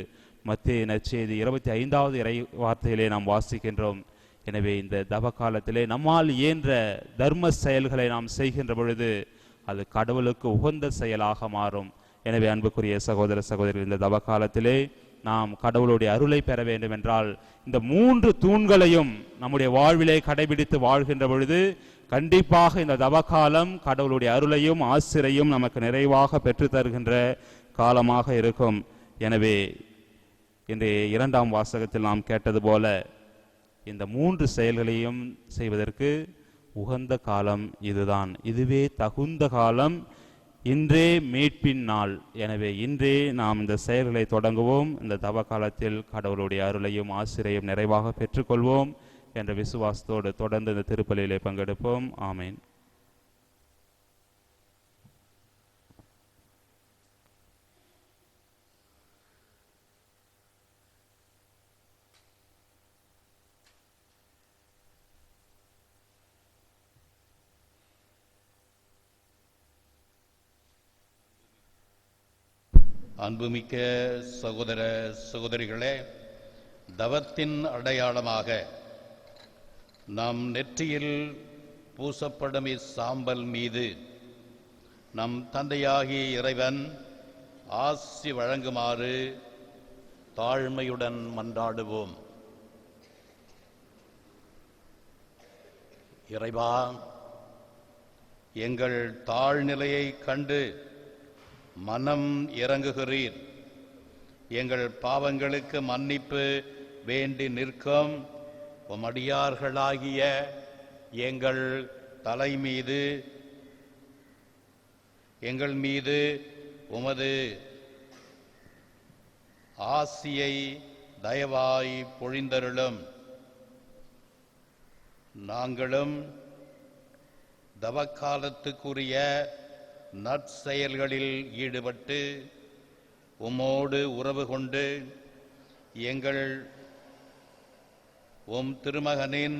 மத்தேயு நற்செய்தி 25வது இறை வார்த்தையிலே நாம் வாசிக்கின்றோம். எனவே இந்த தவ காலத்திலே நம்மால் இயன்ற தர்ம செயல்களை நாம் செய்கின்ற பொழுது அது கடவுளுக்கு உகந்த செயலாக மாறும். எனவே அன்புக்குரிய சகோதர சகோதரிகள், இந்த தவ காலத்திலே நாம் கடவுளுடைய அருளை பெற வேண்டும் என்றால் இந்த 3 தூண்களையும் நம்முடைய வாழ்விலே கடைபிடித்து வாழ்கின்ற பொழுது கண்டிப்பாக இந்த தவக்காலம் கடவுளுடைய அருளையும் ஆசிரையும் நமக்கு நிறைவாக பெற்று தருகின்ற காலமாக இருக்கும். எனவே இன்றைய 2ஆம் வாசகத்தில் நாம் கேட்டது போல இந்த 3 செயல்களையும் செய்வதற்கு உகந்த காலம் இதுதான். இதுவே தகுந்த காலம். இன்றே மீட்பின் நாள். எனவே இன்றே நாம் இந்த செயல்களை தொடங்குவோம். இந்த தவ காலத்தில் கடவுளுடைய அருளையும் ஆசிரையும் நிறைவாக பெற்றுக்கொள்வோம் என்ற விசுவாசத்தோடு தொடர்ந்து இந்த திருப்பலியிலே பங்கெடுப்போம். ஆமேன். அன்புமிக்க சகோதர சகோதரிகளே, தவத்தின் அடையாளமாக நம் நெற்றியில் பூசப்படும் இச்சாம்பல் மீது நம் தந்தையாகிய இறைவன் ஆசி வழங்குமாறு தாழ்மையுடன் மன்றாடுவோம். இறைவா, எங்கள் தாழ்நிலையை கண்டு மனம் இறங்குகிறீர். எங்கள் பாவங்களுக்கு மன்னிப்பு வேண்டி நிற்கும் உமடியார்களாகிய எங்கள் தலை மீது எங்கள் மீது உமது ஆசியை தயவாய் பொழிந்தருளும். நாங்களும் தவக்காலத்துக்குரிய நற்செயல்களில் ஈடுபட்டு உம்மோடு உறவு கொண்டு எங்கள் உம் திருமகனின்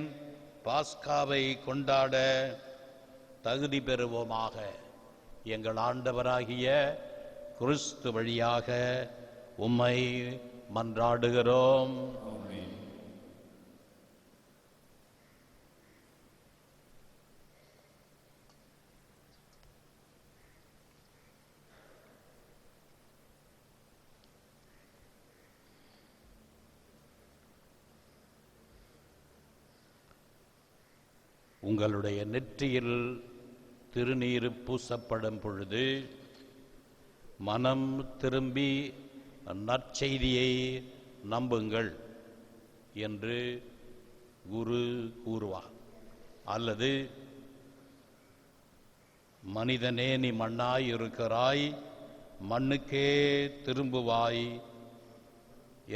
பாஸ்காவை கொண்டாட தகுதி பெறுவோமாக. எங்கள் ஆண்டவராகிய கிறிஸ்து வழியாக உம்மை மன்றாடுகிறோம். உங்களுடைய நெற்றியில் திருநீர் பூசப்படும் பொழுது மனம் திரும்பி நற்செய்தியை நம்புங்கள் என்று குரு கூறுவார். அல்லது மனிதனே நீ மண்ணாய் இருக்கிறாய், மண்ணுக்கே திரும்புவாய்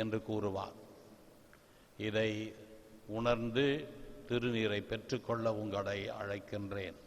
என்று கூறுவார். இதை உணர்ந்து திருநீரை பெற்றுக்கொள்ள உங்களை அழைக்கின்றேன்.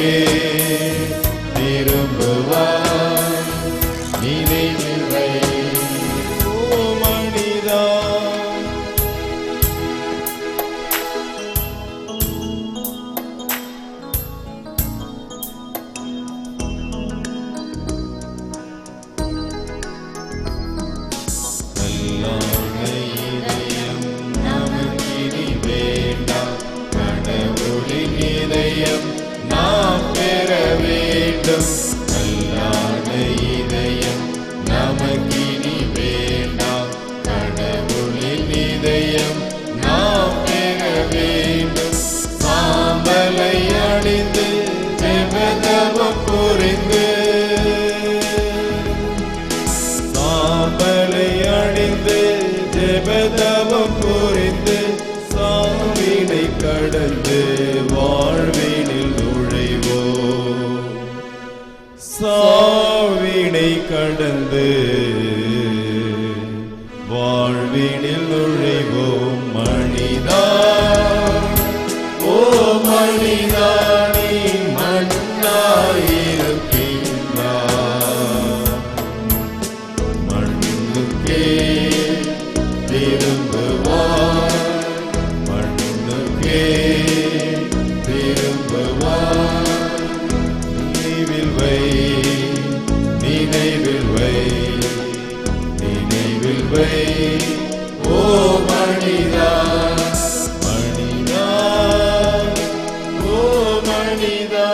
நமக்கே திரும்புவாய் நினைவில் வை ஓ மனிதா. கல்லான இதயம் நமக்கினி வேண்டாம், கடவுளின் இதயம் நாம் பெற வேண்டும். கல்லான இதயம் நமக்கினி வேண்டாம், கடவுளின் இதயம் நாம் பெற வேண்டும். சாம்பலை அணிந்து ஜெபதவம் புரிந்து, சாம்பலை அணிந்து ஜெபதவம் புரிந்து, சாவினை கடந்து வாழ்வினில் நுழைவோம். சாவினை கடந்து வாழ்வினில் நுழைவோம். மனிதா ஓ மனிதா, நீ மண்ணாயிருக்கின்றாய், மண்ணுக்கே திரும்புவாய், மண்ணுக்கே திரும்புவாய். நினைவில் வை, நினைவில் வை, நினைவில் வை ஓ மனிதா, மனிதா ஓ மனிதா.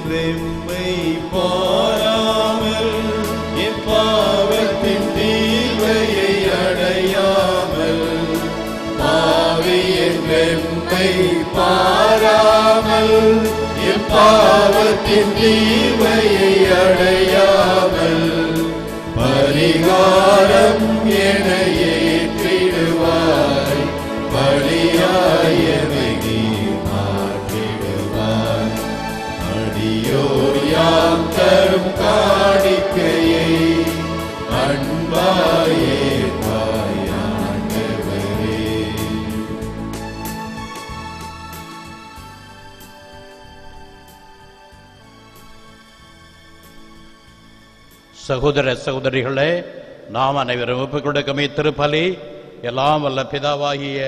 வெம்மை பாராமல் என் பாவத்தின் தீர்வையை அடையாமல், பாவி என் வெம்மை பாராமல் என் பாவத்தின் தீர்வையை அடையாமல், பரிகாரம் என ஏற்றிடுவாய், பலியாயனை நீ மாற்றிடுவாய். அடியோர் யாம் தரும் காணிக்கையை அன்பாயே ஆண்டவரே. சகோதர சகோதரிகளே, நாம் அனைவரும் ஒப்புக் கொடுக்கும் இத்திருப்பலி எல்லாம் வல்ல பிதாவாகிய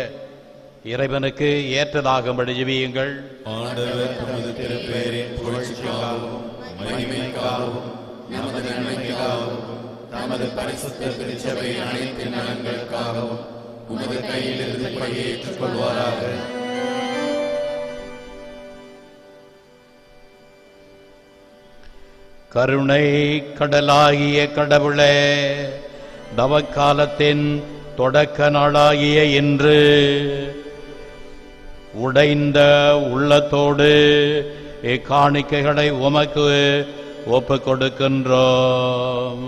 இறைவனுக்கு ஏற்றதாகும்படி ஜெபியுங்கள். ஆண்டவர் தமது திருப்பெயரின் புகழ்ச்சிக்காகவும் மகிமைக்காகவும் நமது நன்மைக்காகவும் தமது பரிசுத்த திருச்சபையின் அனைத்து நலன்களுக்காகவும் உமது கையில் இருந்து பணியை ஏற்றுக்கொள்வாராக. கருணை கடலாகிய கடவுளே, தவக்காலத்தின் தொடக்க நாளாகிய இன்று உடைந்த உள்ளத்தோடு இக்காணிக்கைகளை உமக்கு ஒப்புக் கொடுக்கின்றோம்.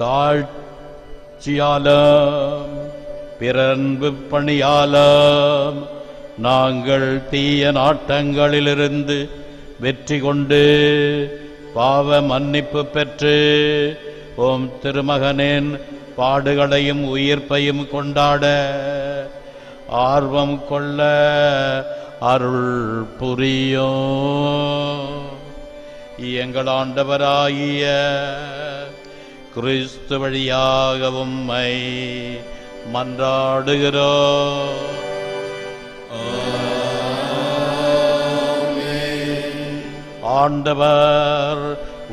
தாழ்ச்சியாலும் பிறன்பு பணியாலும் நாங்கள் தீய நாட்டங்களிலிருந்து வெற்றி கொண்டு பாவ மன்னிப்பு பெற்று ஓம் திருமகனின் பாடுகளையும் உயிர்ப்பையும் கொண்டாட ஆர்வம் கொள்ள அருள் புரியும். எங்கள் ஆண்டவராகிய கிறிஸ்து வழியாக உம்மை மன்றாடுகிறோம். ஆண்டவர்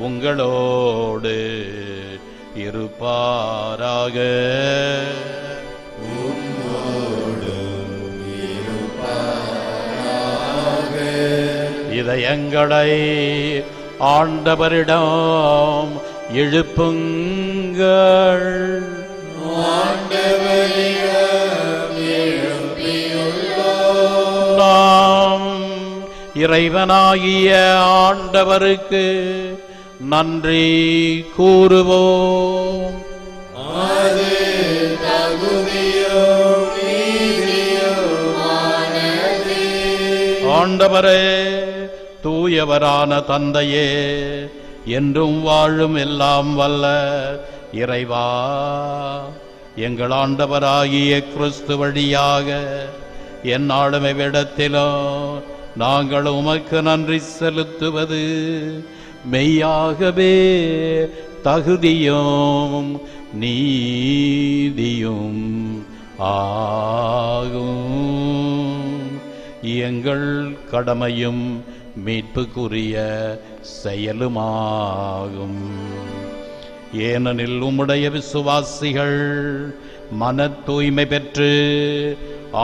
உங்களோடு இருப்பாராக. இதயங்களை ஆண்டவரிடம் எழுப்புங்கள். நாம் இறைவனாகிய ஆண்டவருக்கு நன்றி கூறுவோம். ஆண்டவரே, தூயவரான தந்தையே, என்றும் வாழும் எல்லாம் வல்ல இறைவா, எங்கள் ஆண்டவராகிய கிறிஸ்து வழியாக எந்நாளும் எவ்விடத்திலும் நாங்கள் உமக்கு நன்றி செலுத்துவது மெய்யாகவே தகுதியும் நீதியும் ஆகும். எங்கள் கடமையும் மீட்புக்குரிய செயலுமாகும். ஏனெனில் உம்முடைய விசுவாசிகள் மன தூய்மை பெற்று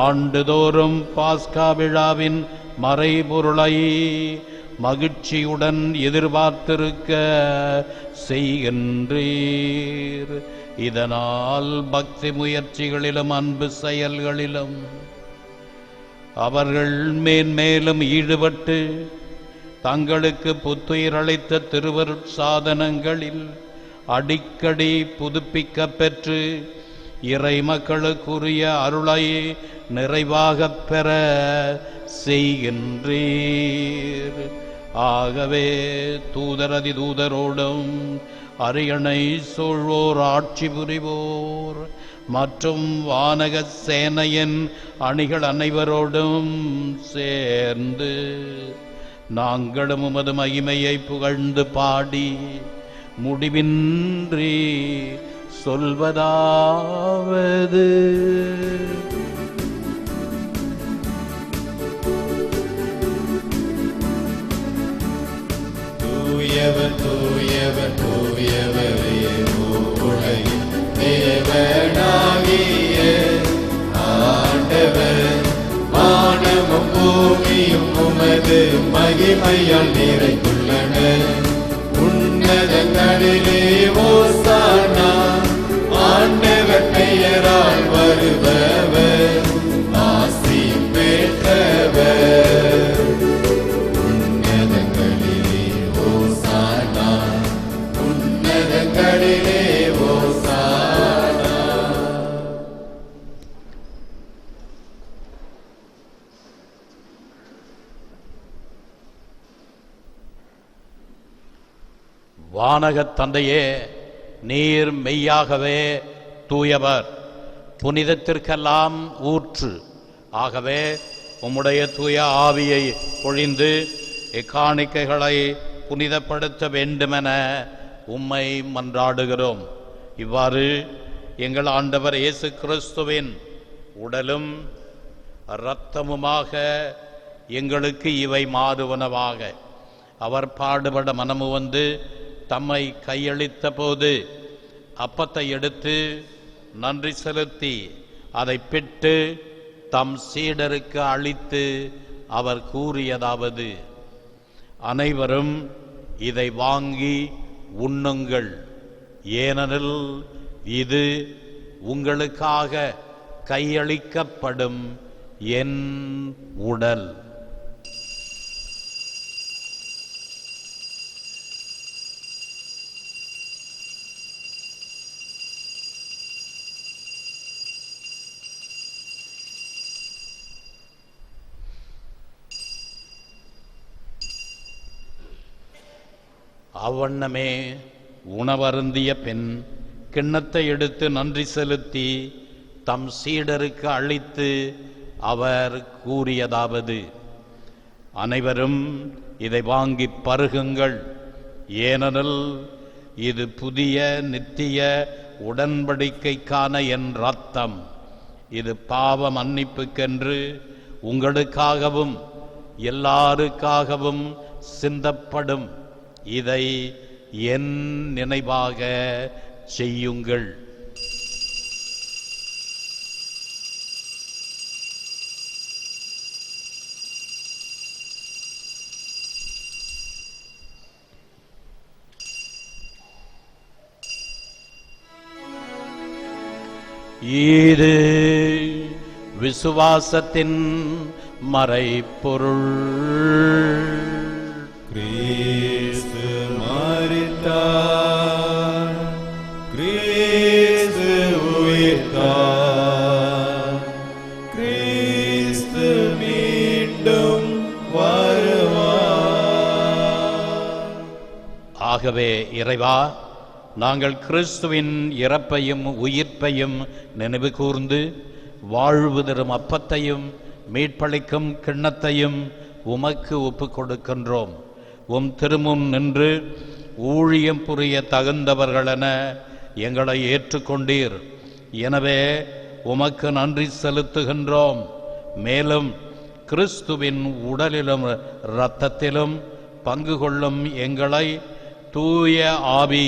ஆண்டுதோறும் பாஸ்கா விழாவின் மறைபொருளை மகிழ்ச்சியுடன் எதிர்பார்த்திருக்க செய்கின்றீர். இதனால் பக்தி முயற்சிகளிலும் அன்பு செயல்களிலும் அவர்கள் மேன்மேலும் ஈடுபட்டு தங்களுக்கு புத்துயிர் அளித்த திருவருட் சாதனங்களில் அடிக்கடி புதுப்பிக்க பெற்று இறை மக்களுக்குரிய அருளை நிறைவாகப் பெற செய்கின்றீர். ஆகவே தூதரதி தூதரோடும் அரியணை சூழ்வோர் ஆட்சி புரிவோர் மற்றும் வானக சேனையின் அணிகள் அனைவரோடும் சேர்ந்து நாங்களும் உமது மகிமையை புகழ்ந்து பாடி முடிவின்றி சொல்வதாவது: தூயவர் தூயவர் தூயவரே, உலகின் தேவனாகிய ஆண்டவர், வானமும் பூமியும் உமது மகிமையால் நிறைந்துள்ளன. உன்னதங்களிலே ஓசானா, ஆண்டவர் பெயரால் வருபவர் ஆசி பெற்றவர். உன்னதங்களிலே ஓசானா, உன்னதங்களிலே ஓசானா. வானகத் தந்தையே, நீர் மெய்யாகவே தூயவர், புனிதத்திற்கெல்லாம் ஊற்று. ஆகவே உம்முடைய தூய ஆவியை பொழிந்து இக்காணிக்கைகளை புனிதப்படுத்த வேண்டுமென உம்மை மன்றாடுகிறோம். இவ்வாறு எங்கள் ஆண்டவர் இயேசு கிறிஸ்துவின் உடலும் இரத்தமுமாக எங்களுக்கு இவை மாறுவனவாக. அவர் பாடுபட மனமு வந்து தம்மை கையளித்த போது அப்பத்தை எடுத்து நன்றி செலுத்தி அதை பிட்டு தம் சீடருக்கு அளித்து அவர் கூறியதாவது: அனைவரும் இதை வாங்கி உண்ணுங்கள், ஏனெனில் இது உங்களுக்காக கையளிக்கப்படும் என் உடல். அவ்வண்ணமே உணவருந்திய பின் கிண்ணத்தை எடுத்து நன்றி செலுத்தி தம் சீடருக்கு அளித்து அவர் கூறியதாவது: அனைவரும் இதை வாங்கி பருகுங்கள், ஏனெனில் இது புதிய நித்திய உடன்படிக்கைக்கான என் இரத்தம். இது பாவ மன்னிப்புக்கென்று உங்களுக்காகவும் எல்லாருக்காகவும் சிந்தப்படும். இதை என் நினைவாக செய்யுங்கள். இது விசுவாசத்தின் மறைப்பொருள். கிறிஸ்து மரித்தார், கிறிஸ்து உயிர்த்தார், கிறிஸ்து மீண்டும் வருவார். ஆகவே இறைவா, நாங்கள் கிறிஸ்துவின் இறப்பையும் உயிர்ப்பையும் நினைவு கூர்ந்து வாழ்வு தரும் அப்பத்தையும் மீட்பளிக்கும் கிண்ணத்தையும் உமக்கு ஒப்புக் கொடுக்கின்றோம். உம் திருமுன் நின்று ஊழியம் புரிய தகுந்தவர்களென எங்களை ஏற்றுக்கொண்டீர். எனவே உமக்கு நன்றி செலுத்துகின்றோம். மேலும் கிறிஸ்துவின் உடலிலும் இரத்தத்திலும் பங்கு கொள்ளும் எங்களை தூய ஆவி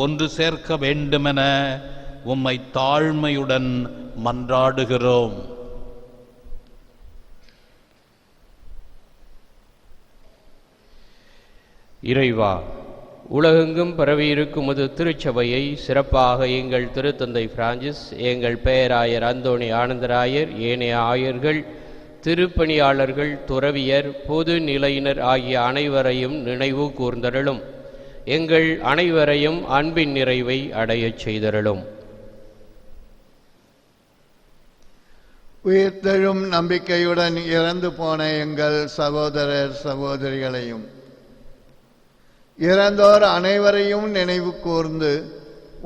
ஒன்று சேர்க்க வேண்டுமென உம்மை தாழ்மையுடன் மன்றாடுகிறோம். இறைவா, உலகெங்கும் பரவியிருக்கும் உமது திருச்சபையை சிறப்பாக எங்கள் திருத்தந்தை பிரான்சிஸ், எங்கள் பேராயர் அந்தோணி ஆனந்தராயர், ஏனைய ஆயர்கள், திருப்பணியாளர்கள், துறவியர், பொது நிலையினர் ஆகிய அனைவரையும் நினைவு கூர்ந்தருளும். எங்கள் அனைவரையும் அன்பின் நிறைவை அடையச் செய்தருளும். உயிர்த்தெழும் நம்பிக்கையுடன் இறந்து போன எங்கள் சகோதரர் சகோதரிகளையும் இறந்தோர் அனைவரையும் நினைவு கூர்ந்து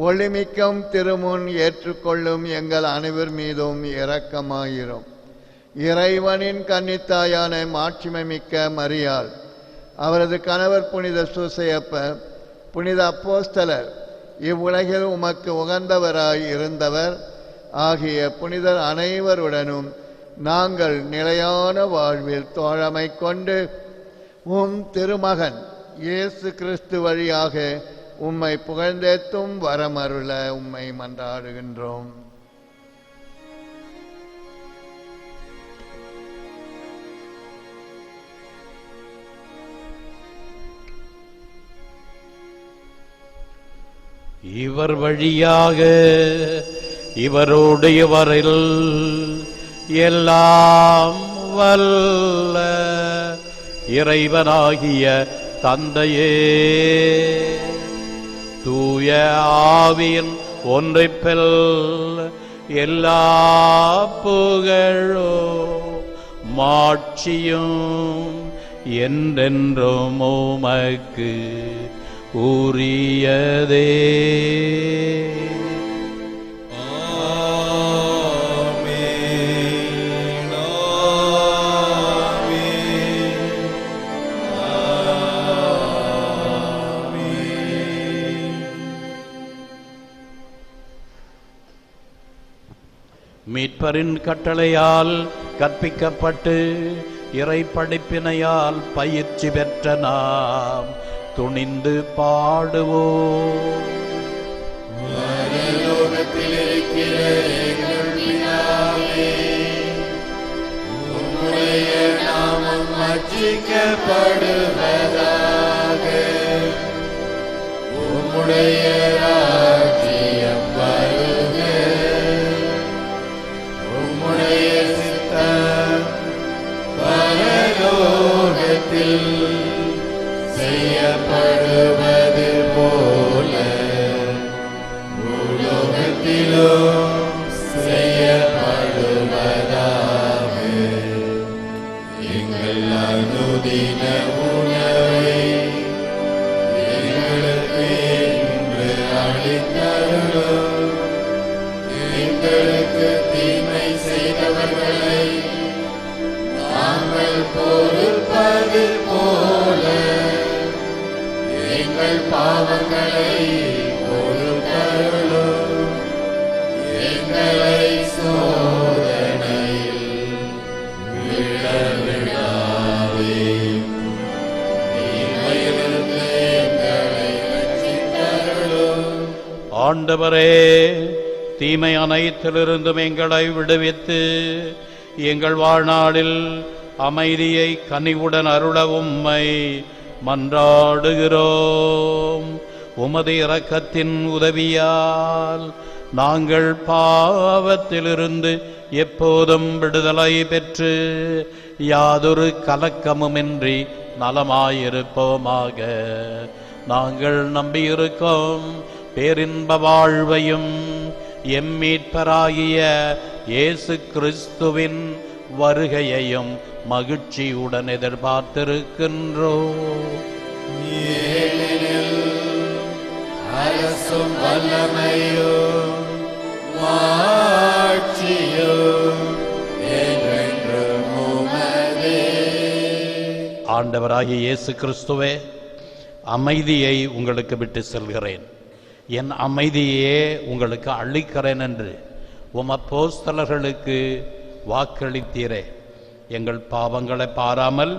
ஒளிமிக்கும் திருமுன் ஏற்றுக்கொள்ளும் எங்கள் அனைவர் மீதும் இரக்கமாயிரும். இறைவனின் கன்னித்தாயான மாட்சிமைமிக்க மரியாள், அவரது கணவர் புனித சூசையப்பர், புனித அப்போஸ்தலர், இவ்வுலகில் உமக்கு உகந்தவராய் இருந்தவர் ஆகிய புனிதர் அனைவருடனும் நாங்கள் நிலையான வாழ்வில் தோழமை கொண்டு உம் திருமகன் இயேசு கிறிஸ்து வழியாக உம்மை புகழ்ந்தேத்தும் வரமருள உம்மை மன்றாடுகின்றோம். இவர் வழியாக இவரோடு இவரில் எல்லாம் வல்ல இறைவனாகிய தந்தையே, தூய ஆவியின் ஒன்றைப்பெல் எல்லா புகழோ மாட்சியும் என்றென்றும் உமக்கு உரியதே. மீட்பரின் கட்டளையால் கற்பிக்கப்பட்டு இறை படிப்பினையால் பயிற்சி பெற்ற நாம் துணிந்து பாடுவோம். பரலோகத்தில் இருக்கிற எங்கள் பிதாவே, உம்முடைய நாமம் அர்ச்சிக்கப்படுவதாக. உம்முடைய ராஜ்யம் வருக. உம்முடைய சித்தம் பரலோகத்தில் செய்யப்படுவது போல பூலோகத்திலும் செய்யப்படுவதாக. எங்கள் அனுதின உணவை பாவங்களை பொறுத்தருளும். எங்களை சோதனையில் விழவிடாதேயும், தீமையிலிருந்து எங்களை ரட்சித்தருளும். ஆண்டவரே, தீமை அனைத்திலிருந்தும் எங்களை விடுவித்து எங்கள் வாழ்நாளில் அமைதியை கனிவுடன் அருள உம்மை மன்றாடுகிறோம். உமது இரக்கத்தின் உதவியால் நாங்கள் பாவத்திலிருந்து எப்போதும் விடுதலை பெற்று யாதொரு கலக்கமுமின்றி நலமாயிருப்போமாக. நாங்கள் நம்பியிருக்கோம் பேரின்ப வாழ்வையும் எம்மீட்பராகிய இயேசு கிறிஸ்துவின் வருகையையும் மகிழ்ச்சியுடன் எதிர்பார்த்திருக்கின்றோம். ஏனெனில் அரசும் வல்லமையும் மாட்சியும் என்றென்றும் உமதே. ஆண்டவராகிய இயேசு கிறிஸ்துவே, அமைதியை உங்களுக்கு விட்டு செல்கிறேன், என் அமைதியே உங்களுக்கு அளிக்கிறேன் என்று உம் அப்போஸ்தலர்களுக்கு வாக்களித்தீரே. எங்கள் பாவங்களை பாராமல்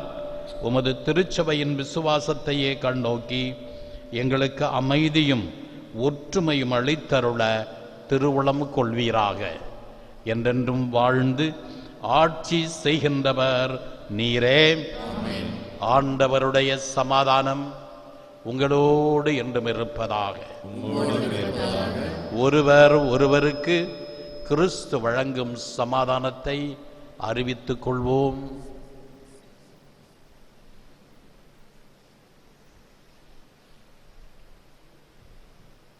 உமது திருச்சபையின் விசுவாசத்தையே கண்ணோக்கி எங்களுக்கு அமைதியும் ஒற்றுமையும் அளித்தருள திருவுளம் கொள்வீராக. என்றென்றும் வாழ்ந்து ஆட்சி செய்கின்றவர் நீரே. ஆண்டவருடைய சமாதானம் உங்களோடு என்றும் இருப்பதாக. ஒருவர் ஒருவருக்கு கிறிஸ்து வழங்கும் சமாதானத்தை அறிவித்துக் கொள்வோம்.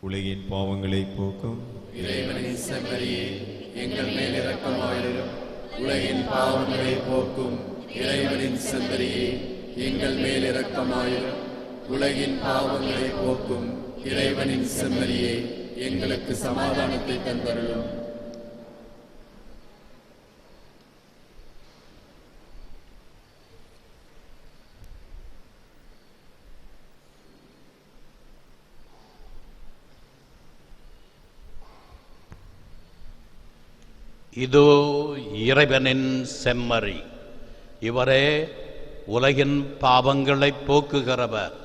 உலகின் பாவங்களை போக்கும் இறைவனின் செம்மறியே, எங்கள் மேல் இரக்கமாயிரும். உலகின் பாவங்களை போக்கும் இறைவனின் செம்மறியே, எங்கள் மேல் இரக்கமாயிரும். உலகின் பாவங்களை போக்கும் இறைவனின் செம்மறியே, எங்களுக்கு சமாதானத்தை தந்தருளும். இதோ இறைவனின் செம்மறி, இவரே உலகின் பாவங்களை போக்குகிறவர்.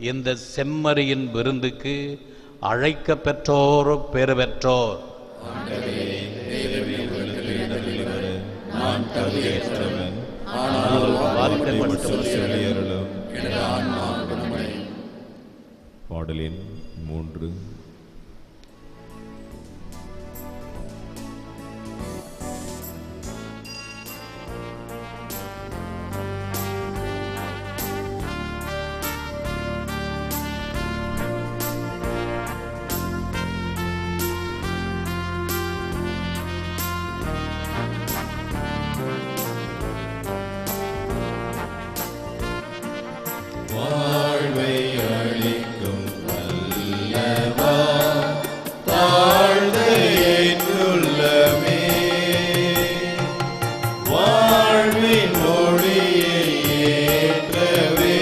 இந்த செம்மறியின் விருந்துக்கு அழைக்க பெற்றோர் பெரு பெற்றோர். நான் தகுதியற்றவன், ஆனால் வார்த்தை மட்டும் சொல்லியருளும். பாடலின் 3. வாழ்வை அளிக்கும் வல்லவா, தாழ்ந்த என் உள்ளமே, வாழ்வின் ஒளியை ஏற்றவே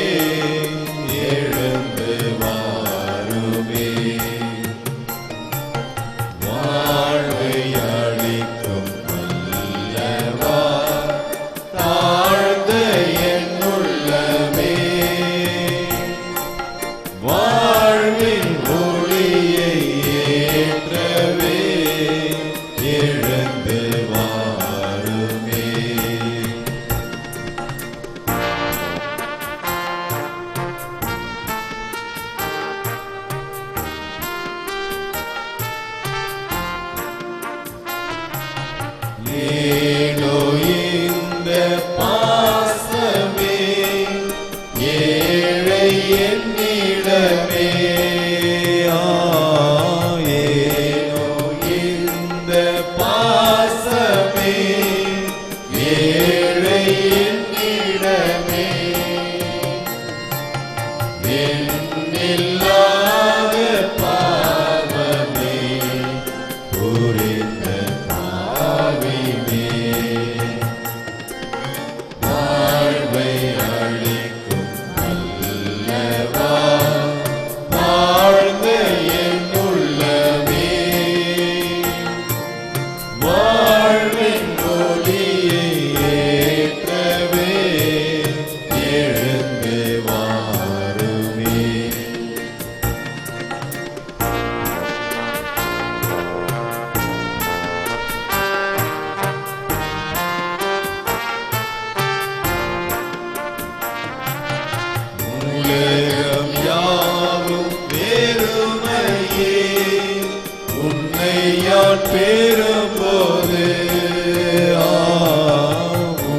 எழுந்து வாருமே. வாழ்வை அளிக்கும் வல்லவா, தாழ்ந்த என் உள்ளமே, வாழ்வின் ஒளியை ஏற்றவே எழுந்து வாருமே. ஏனோ இந்த பாசமே, ஏழை என்னிடமே, ஏனோ இந்த பாசமே, ஏழை என்னிடமே, என்னில்லாத பாவமே, புரிந்த பாவிமே, வாழ்வை அளிக்கும் வல்லவா, உலகம் யாவும் வெறுமையே உன்னை யான் பெறும்போது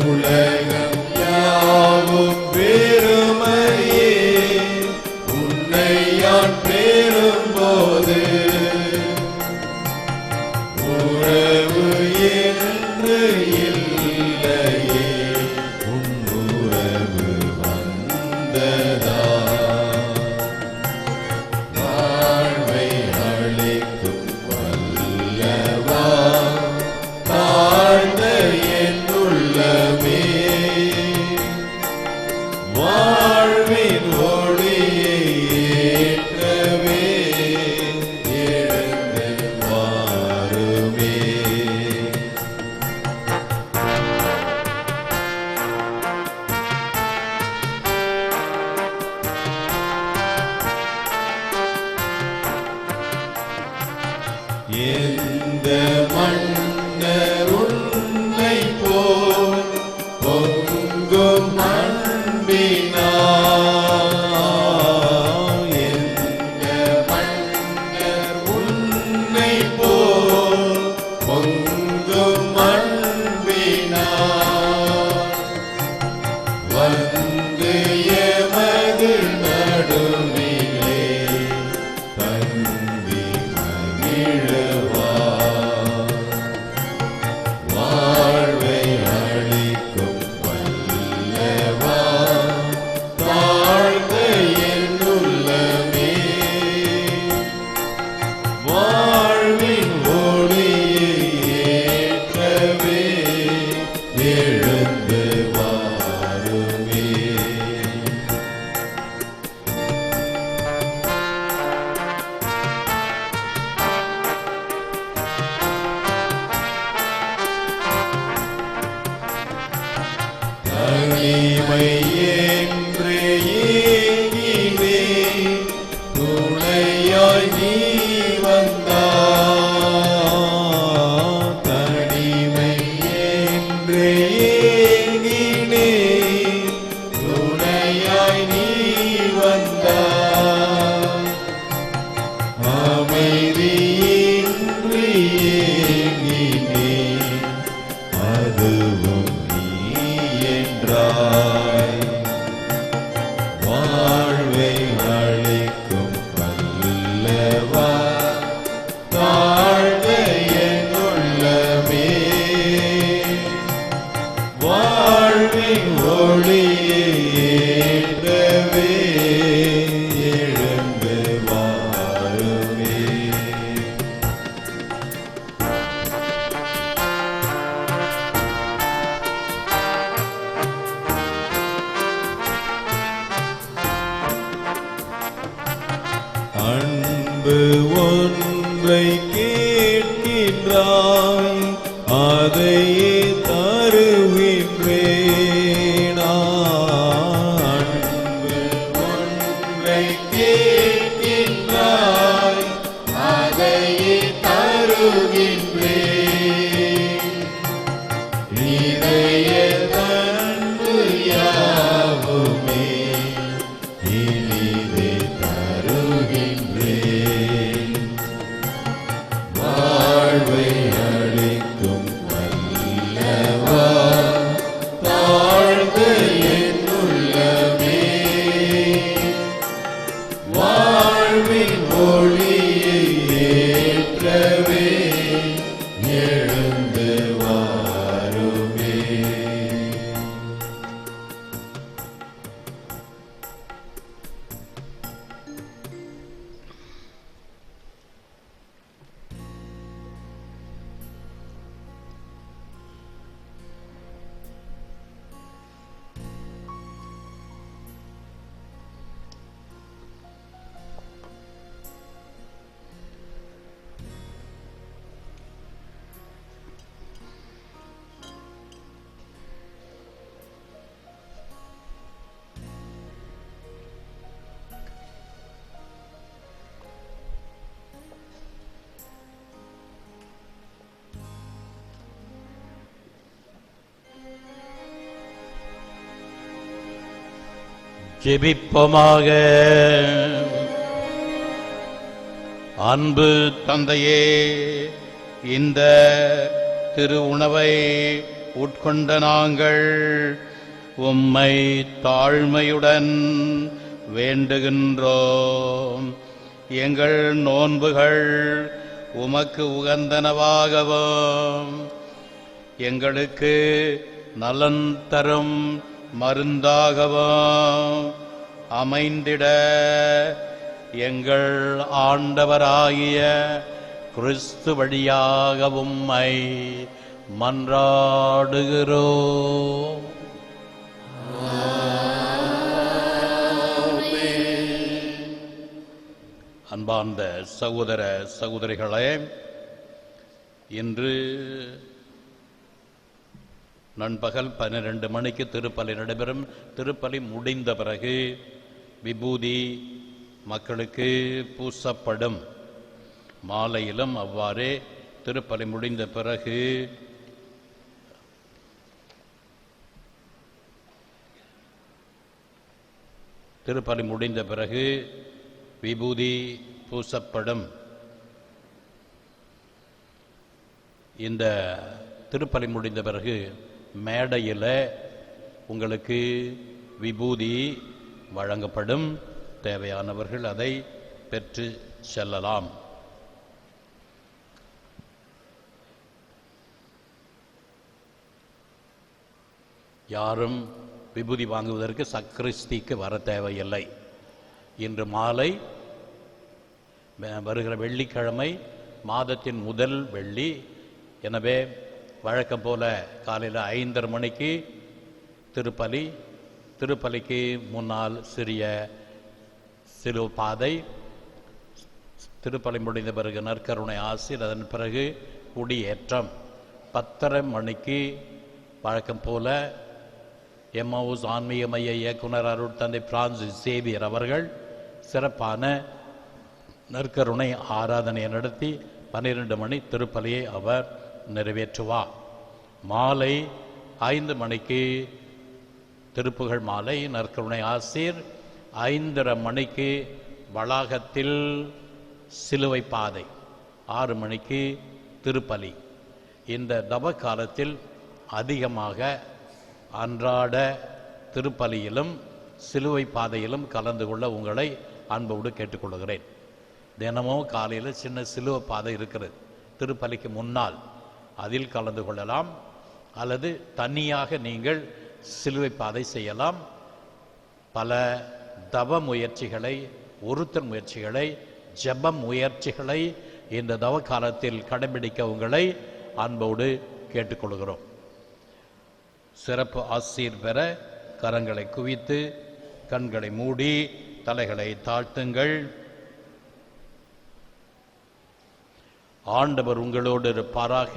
உலகம் யாவும் வெறுமையே உன்னை யான் பெறும்போது உறவு என்று இல்லையே உன் உறவு வந்ததா வாழ்வை அளிக்கும் வல்லவா தாழ்ந்த என் உள்ளமே வாழ்வின் ஒளியை ஏற்றவே எழுந்து வாருமே. எந்த மன்னர் உன்னை போல் பொங்கும் அன்பினா எந்த மன்னர் உன்னை போல் பொங்கும் அன்பினா வந்து எமது நடுவிலே தந்தி மகிழவா வாழ்வை அளிக்கும் வல்லவா தாழ்ந்த என் உள்ளமே வாழ்வின் ஒளியை ஏற்றவே எழுந்து வாருமே. தனிமை என்று ஏங்கினே துணையாய் நீ வந்தா தனிமை என்று ஏங்கினே துணையாய் நீ வந்தா அமைதியின்றி ஏங்கினே அதுவும் நீ என்றாய் வாழ்வை அளிக்கும் வல்லவா தாழ்ந்த என் உள்ளமே வாழ்வின் ஒளியை ஏற்றவே எழுந்து வாருமே. அன்பு ஒன்றை கேட்கின்றாய் அதையே தருகின்றேன் அன்பு ஒன்றை கேட்கின்றாய் அதையே தருகின்றேன் இதய அன்பு யாவுமே இனிதே தருகின்றேன் வாழ்வை அளிக்கும் வல்லவா தாழ்ந்த என் உள்ளமே வாழ்வின் ஒளியை ஏற்றவே ஜெபிப்போமாக. அன்பு தந்தையே, இந்த திரு உணவை உட்கொண்ட நாங்கள் உம்மை தாழ்மையுடன் வேண்டுகின்றோம். எங்கள் நோன்புகள் உமக்கு உகந்தனவாகவும் எங்களுக்கு நலன் தரும் மருந்தாகவும் அமைந்திட எங்கள் ஆண்டவராகிய கிறிஸ்து வழியாக உம்மை மன்றாடுகிறோம். அன்பார்ந்த சகோதர சகோதரிகளே, இன்று நண்பகல் 12 மணிக்கு திருப்பலி நடைபெறும். திருப்பலி முடிந்த பிறகு விபூதி மக்களுக்கு பூசப்படும். மாலையிலும் அவ்வாறே திருப்பலி முடிந்த பிறகு விபூதி பூசப்படும். இந்த திருப்பலி முடிந்த பிறகு மேடையில் உங்களுக்கு விபூதி வழங்கப்படும். தேவையானவர்கள் அதை பெற்று செல்லலாம். யாரும் விபூதி வாங்குவதற்கு சக்ரிஸ்திக்கு வர தேவையில்லை. இன்று மாலை வருகிற வெள்ளிக்கிழமை மாதத்தின் முதல் வெள்ளி. எனவே வழக்கம் போல காலையில் 5:30 மணிக்கு திருப்பலிக்கு முன்னால் சிறிய சிலுவை பாதை, திருப்பலி முடிந்த பிறகு நற்கருணை ஆசீர், அதன் பிறகு குடியேற்றம். 10:30 மணிக்கு வழக்கம் போல எம்மாவுஸ் ஆன்மீக மைய இயக்குனர் அருள் தந்தை பிரான்சிஸ் சேவியர் அவர்கள் சிறப்பான நற்கருணை ஆராதனை நடத்தி 12 மணி திருப்பலியை அவர் நிறைவேற்றுவார். மாலை 5 மணிக்கு திருப்புகழ் மாலை, நற்கருணை ஆசீர். 5:30 மணிக்கு வளாகத்தில் சிலுவை பாதை. 6 மணிக்கு திருப்பலி. இந்த தவ காலத்தில் அதிகமாக அன்றாட திருப்பலியிலும் சிலுவை பாதையிலும் கலந்து கொள்ள உங்களை அன்போடு கேட்டுக்கொள்கிறேன். தினமும் காலையில் சின்ன சிலுவை பாதை இருக்கிறது திருப்பலிக்கு முன்னால், அதில் கலந்து கொள்ளலாம். அல்லது தனியாக நீங்கள் சிலுவை பாதை செய்யலாம். பல தவ முயற்சிகளை, ஒருத்தர் முயற்சிகளை, ஜெப முயற்சிகளை இந்த தவ காலத்தில் கடைபிடிக்க உங்களை அன்போடு கேட்டுக்கொள்கிறோம். சிறப்பு ஆசீர் பெற கரங்களை குவித்து கண்களை மூடி தலைகளை தாழ்த்துங்கள். ஆண்டவர் உங்களோடு இருப்பாராக.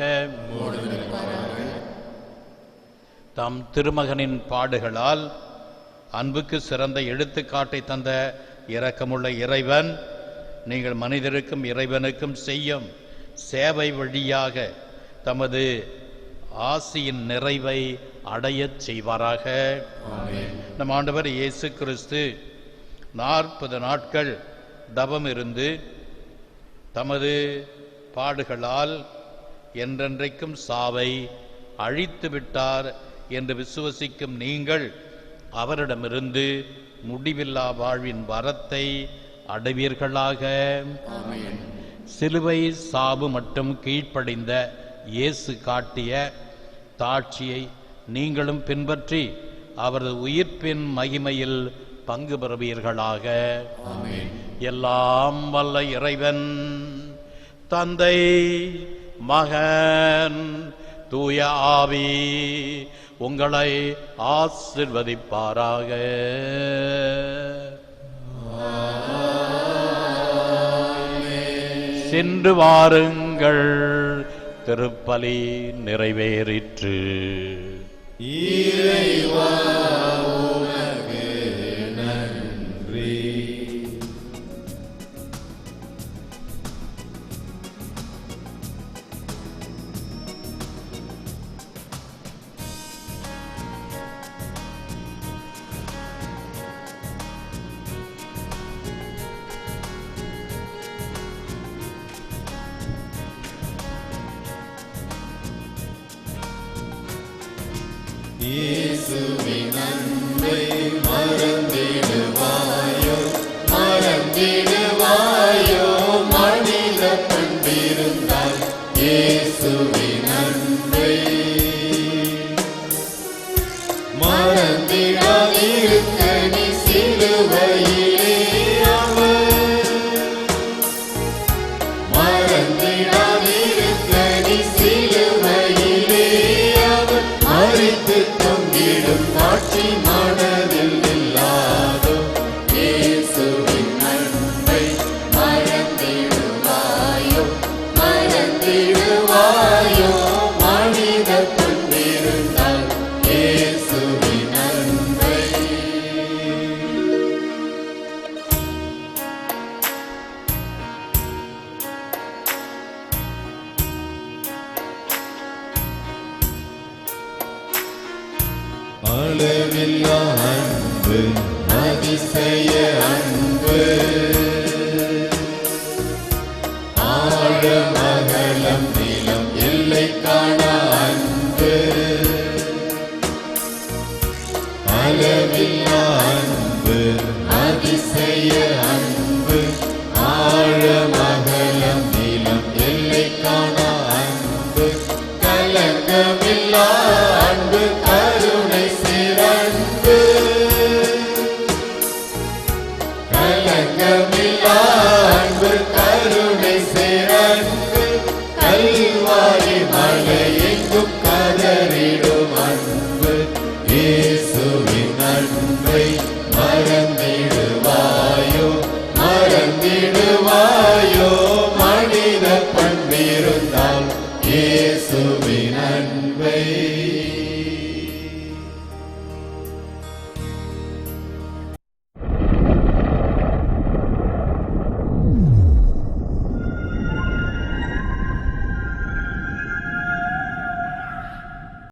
தம் திருமகனின் பாடுகளால் அன்புக்கு சிறந்த எடுத்துக்காட்டை தந்த இரக்கமுள்ள இறைவன் நீங்கள் மனிதருக்கும் இறைவனுக்கும் செய்யும் சேவை வழியாக தமது ஆசியின் நிறைவை அடையச் செய்வாராக. நம் ஆண்டவர் இயேசு கிறிஸ்து 40 நாட்கள் தவம் இருந்து தமது பாடுகளால் என்றென்றைக்கும் சாவை அழித்து விட்டார் என்று விசுவசிக்கும் நீங்கள் அவரிடமிருந்து முடிவில்லா வாழ்வின் வரத்தை அடைவீர்களாக. சிலுவை சாவு மட்டும் கீழ்ப்படிந்த இயேசு காட்டிய தாட்சியை நீங்களும் பின்பற்றி அவரது உயிர்ப்பின் மகிமையில் பங்கு பெறுவீர்களாக. எல்லாம் வல்ல இறைவன் தந்தை, மகன், தூய ஆவி உங்களை ஆசிர்வதிப்பாராக. சென்று வாருங்கள், திருப்பலி நிறைவேறிற்று. இறைவா உமக்கு நன்றி. இயேசுவின் அன்பை மறந்திடுவாயோ மறந்திடுவாயோ மனித பண்பிருந்தால் இயேசுவின் அன்பை மறந்திடாதிருக்க நீ சிலுவையிலே மறந்திடாதிருக்க நீ சிலுவையிலே அவர் மரித்து தொங்கிடும் காட்சி மனதில் இல்லாதோ இயேசுவின் அன்பை மறந்திடுவாயோ மறந்திடுவாயோ மனித பண்பிருந்தால் இயேசுவின் அன்பை அளவில்லா அன்பு அதிசய அன்பு ஆழமகலம் நீளம் எல்லை காணா அன்பு அளவில்லா அன்பு அதிசய அன்பு ஆழமகலம் நீளம் எல்லை காணா அன்பு கலங்கமில்லா அன்பு கருணை சிறன்பு கலங்கமில்லா அன்பு கருணை சிறன்பு கல்வாரி மலை எங்கும் கதறிடும் அன்பு இயேசுவின் அன்பை மறந்திடுவாயோ மறந்திடுவாயோ மனித பண்பிருந்தால் இயேசுவின் அன்பை